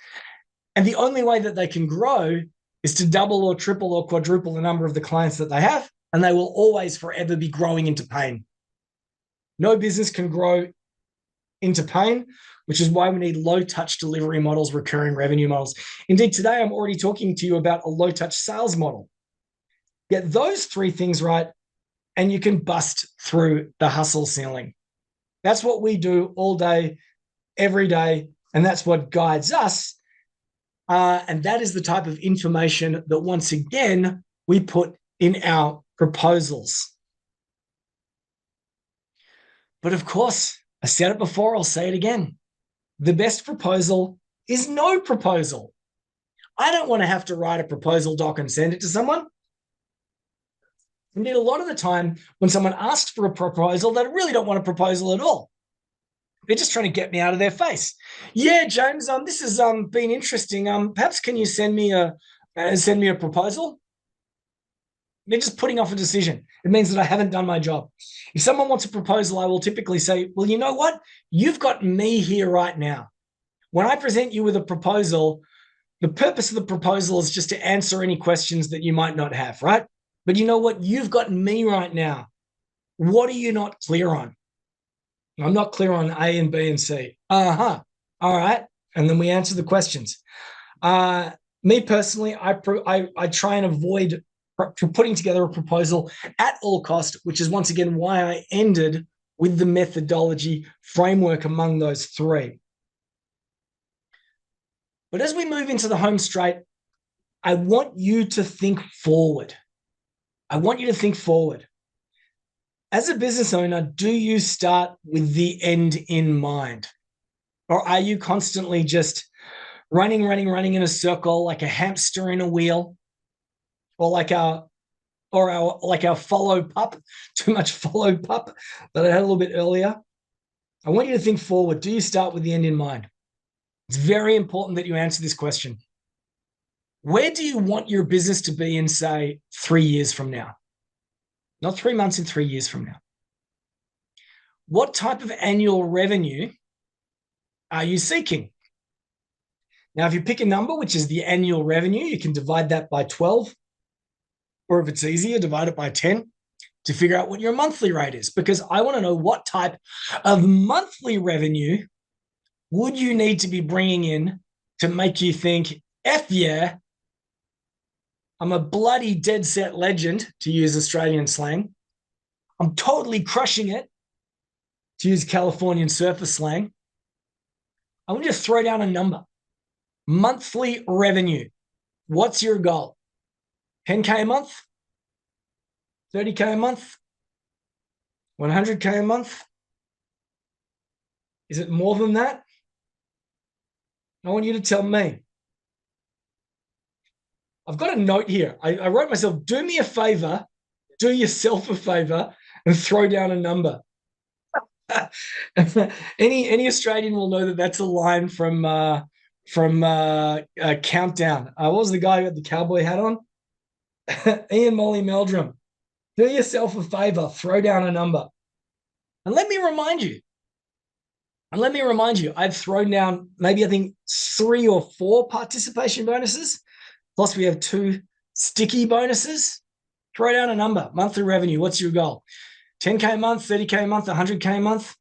And the only way that they can grow is to double or triple or quadruple the number of the clients that they have. And they will always forever be growing into pain. No business can grow into pain, which is why we need low touch delivery models, recurring revenue models. Indeed, today I'm already talking to you about a low touch sales model. Get those 3 things right, and you can bust through the hustle ceiling. That's what we do all day, every day, and that's what guides us. And that is the type of information that, once again, we put in our proposals. But of course, I said it before, I'll say it again. The best proposal is no proposal. I don't want to have to write a proposal doc and send it to someone. Indeed, a lot of the time when someone asks for a proposal, they really don't want a proposal at all. They're just trying to get me out of their face. Yeah, James, this has been interesting. Perhaps can you send me a proposal? They're just putting off a decision. It means that I haven't done my job. If someone wants a proposal, I will typically say, well, you know what? You've got me here right now. When I present you with a proposal, the purpose of the proposal is just to answer any questions that you might not have, right? But you know what? You've got me right now. What are you not clear on? I'm not clear on A and B and C. All right. And then we answer the questions. Me personally, I try and avoid putting together a proposal at all cost, which is once again why I ended with the methodology framework among those 3. But as we move into the home straight, I want you to think forward. I want you to think forward. As a business owner, do you start with the end in mind? Or are you constantly just running in a circle like a hamster in a wheel? Or like our follow pup, too much follow pup that I had a little bit earlier? I want you to think forward. Do you start with the end in mind? It's very important that you answer this question. Where do you want your business to be in, say, 3 years from now? Not 3 months, in 3 years from now. What type of annual revenue are you seeking? Now, if you pick a number, which is the annual revenue, you can divide that by 12. Or if it's easier, divide it by 10 to figure out what your monthly rate is. Because I want to know what type of monthly revenue would you need to be bringing in to make you think, F yeah, I'm a bloody dead set legend, to use Australian slang. I'm totally crushing it, to use Californian surfer slang. I want you to throw down a number. Monthly revenue. What's your goal? 10K a month? 30K a month? 100K a month? Is it more than that? I want you to tell me. I've got a note here. I wrote myself, do me a favor, do yourself a favor, and throw down a number. Any Australian will know that that's a line from Countdown. What was the guy who had the cowboy hat on? Ian Molly Meldrum. Do yourself a favor, throw down a number. And let me remind you, I've thrown down maybe I think 3 or 4 participation bonuses. Plus we have 2 sticky bonuses. Throw down a number. Monthly revenue. What's your goal? 10K a month, 30K a month, 100K a month.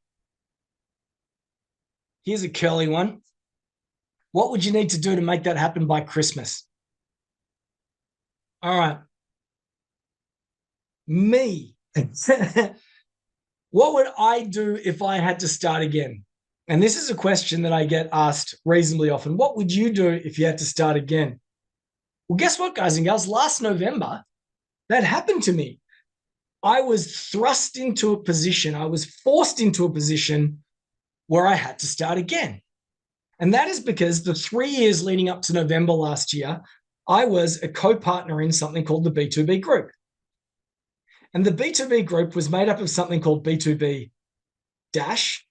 Here's a curly one. What would you need to do to make that happen by Christmas? All right. Me. What would I do if I had to start again? And this is a question that I get asked reasonably often. What would you do if you had to start again? Well, guess what, guys and girls? Last November, that happened to me. I was thrust into a position, I was forced into a position where I had to start again. And that is because the 3 years leading up to November last year, I was a co-partner in something called the B2B group. And the B2B group was made up of something called B2B Dash,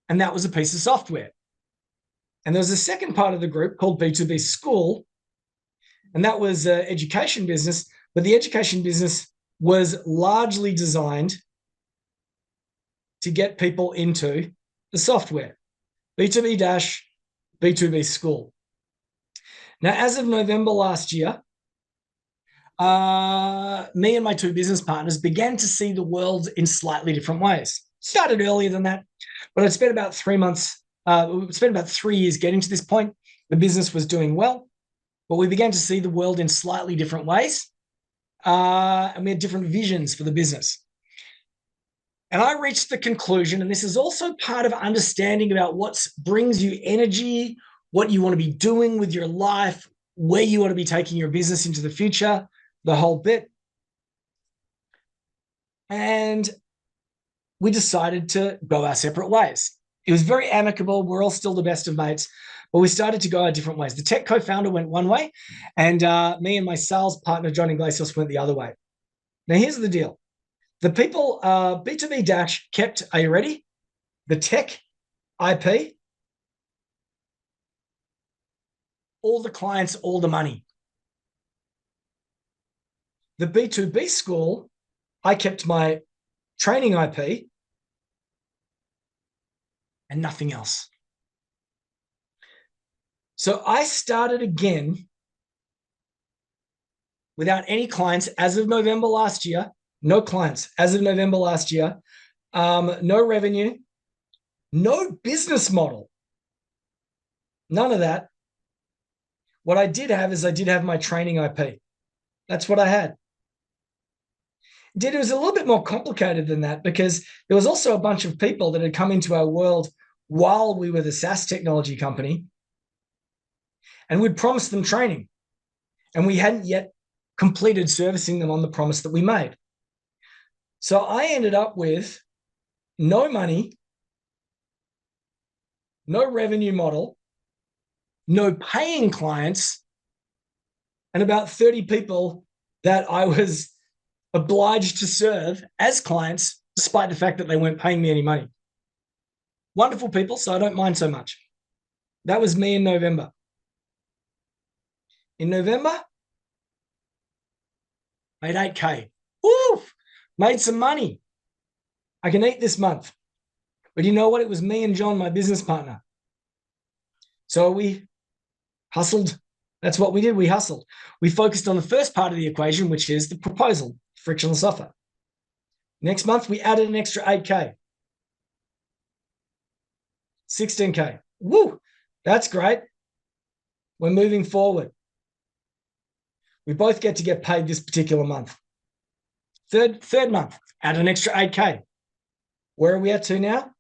and that was a piece of software. And there was a second part of the group called B2B School, and that was an education business, but the education business was largely designed to get people into the software, B2B-B2B school. Now, as of November last year, me and my two business partners began to see the world in slightly different ways. Started earlier than that, but I'd spent about 3 months, spent about 3 years getting to this point. The business was doing well, but we began to see the world in slightly different ways. And we had different visions for the business. And I reached the conclusion, and this is also part of understanding about what brings you energy, what you want to be doing with your life, where you want to be taking your business into the future, the whole bit. And we decided to go our separate ways. It was very amicable. We're all still the best of mates, but we started to go our different ways. The tech co-founder went one way, and me and my sales partner, John Iglesias, went the other way. Now, here's the deal. The people, B2B Dash kept, are you ready? The tech IP, all the clients, all the money. The B2B school, I kept my training IP and nothing else. So I started again without any clients as of November last year. No clients as of November last year. No revenue, no business model, none of that. What I did have is I did have my training IP. That's what I had. It was a little bit more complicated than that because there was also a bunch of people that had come into our world while we were the SaaS technology company, and we'd promised them training, and we hadn't yet completed servicing them on the promise that we made. So I ended up with no money, no revenue model, no paying clients, and about 30 people that I was obliged to serve as clients, despite the fact that they weren't paying me any money. Wonderful people, so I don't mind so much. That was me in November. In November, made 8K. Woo! Made some money. I can eat this month. But you know what? It was me and John, my business partner. So we hustled. That's what we did. We hustled. We focused on the first part of the equation, which is the proposal, frictionless offer. Next month, we added an extra 8K. 16K. Woo! That's great. We're moving forward. We both get to get paid this particular month. Third month, add an extra 8K. Where are we at to now?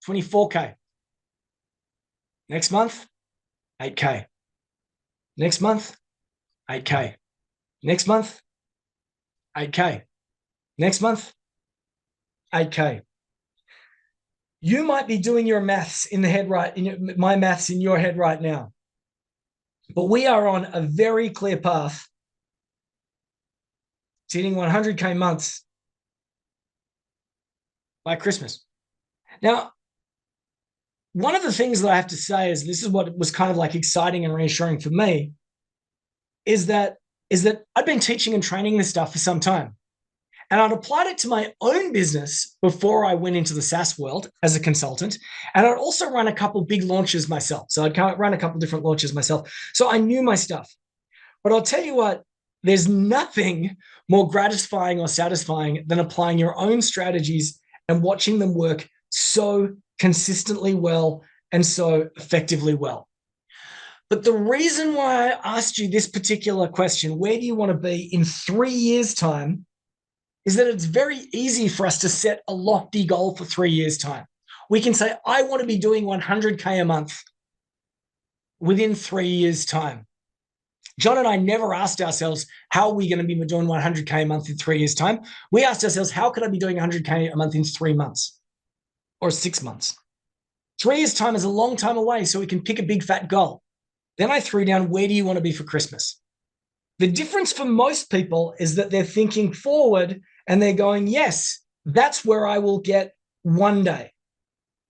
24K. Next month, 8K. Next month, 8K. Next month, 8K. Next month, 8K. You might be doing your maths in the head my maths in your head right now. But we are on a very clear path to hitting 100K months by Christmas. Now, one of the things that I have to say is this is what was kind of like exciting and reassuring for me is that I've been teaching and training this stuff for some time. And I'd applied it to my own business before I went into the SaaS world as a consultant. And I'd also run a couple big launches myself. So I'd run a couple different launches myself. So I knew my stuff. But I'll tell you what, there's nothing more gratifying or satisfying than applying your own strategies and watching them work so consistently well and so effectively well. But the reason why I asked you this particular question, where do you want to be in 3 years' time, is that it's very easy for us to set a lofty goal for 3 years' time. We can say, I want to be doing 100K a month within 3 years' time. John and I never asked ourselves, how are we going to be doing 100K a month in 3 years' time? We asked ourselves, how could I be doing 100K a month in 3 months or 6 months? 3 years' time is a long time away, so we can pick a big fat goal. Then I threw down, where do you want to be for Christmas? The difference for most people is that they're thinking forward and they're going, yes, that's where I will get one day.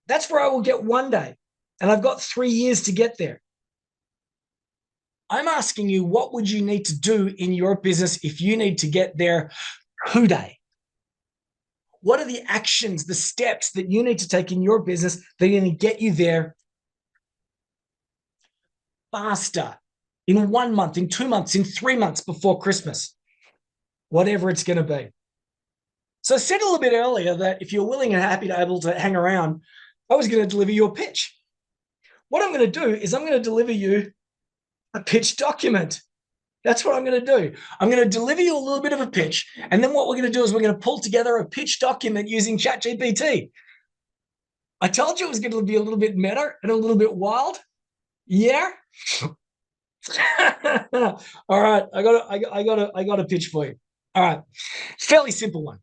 That's where I will get one day. And I've got 3 years to get there. I'm asking you, what would you need to do in your business if you need to get there today? What are the actions, the steps that you need to take in your business that are going to get you there faster in 1 month, in 2 months, in 3 months before Christmas, whatever it's going to be. So I said a little bit earlier that if you're willing and happy to able to hang around, I was going to deliver you a pitch. What I'm going to do is I'm going to deliver you a pitch document. That's what I'm going to do. I'm going to deliver you a little bit of a pitch. And then what we're going to do is we're going to pull together a pitch document using ChatGPT. I told you it was going to be a little bit meta and a little bit wild. Yeah. All right. I got a pitch for you. All right. Fairly simple one.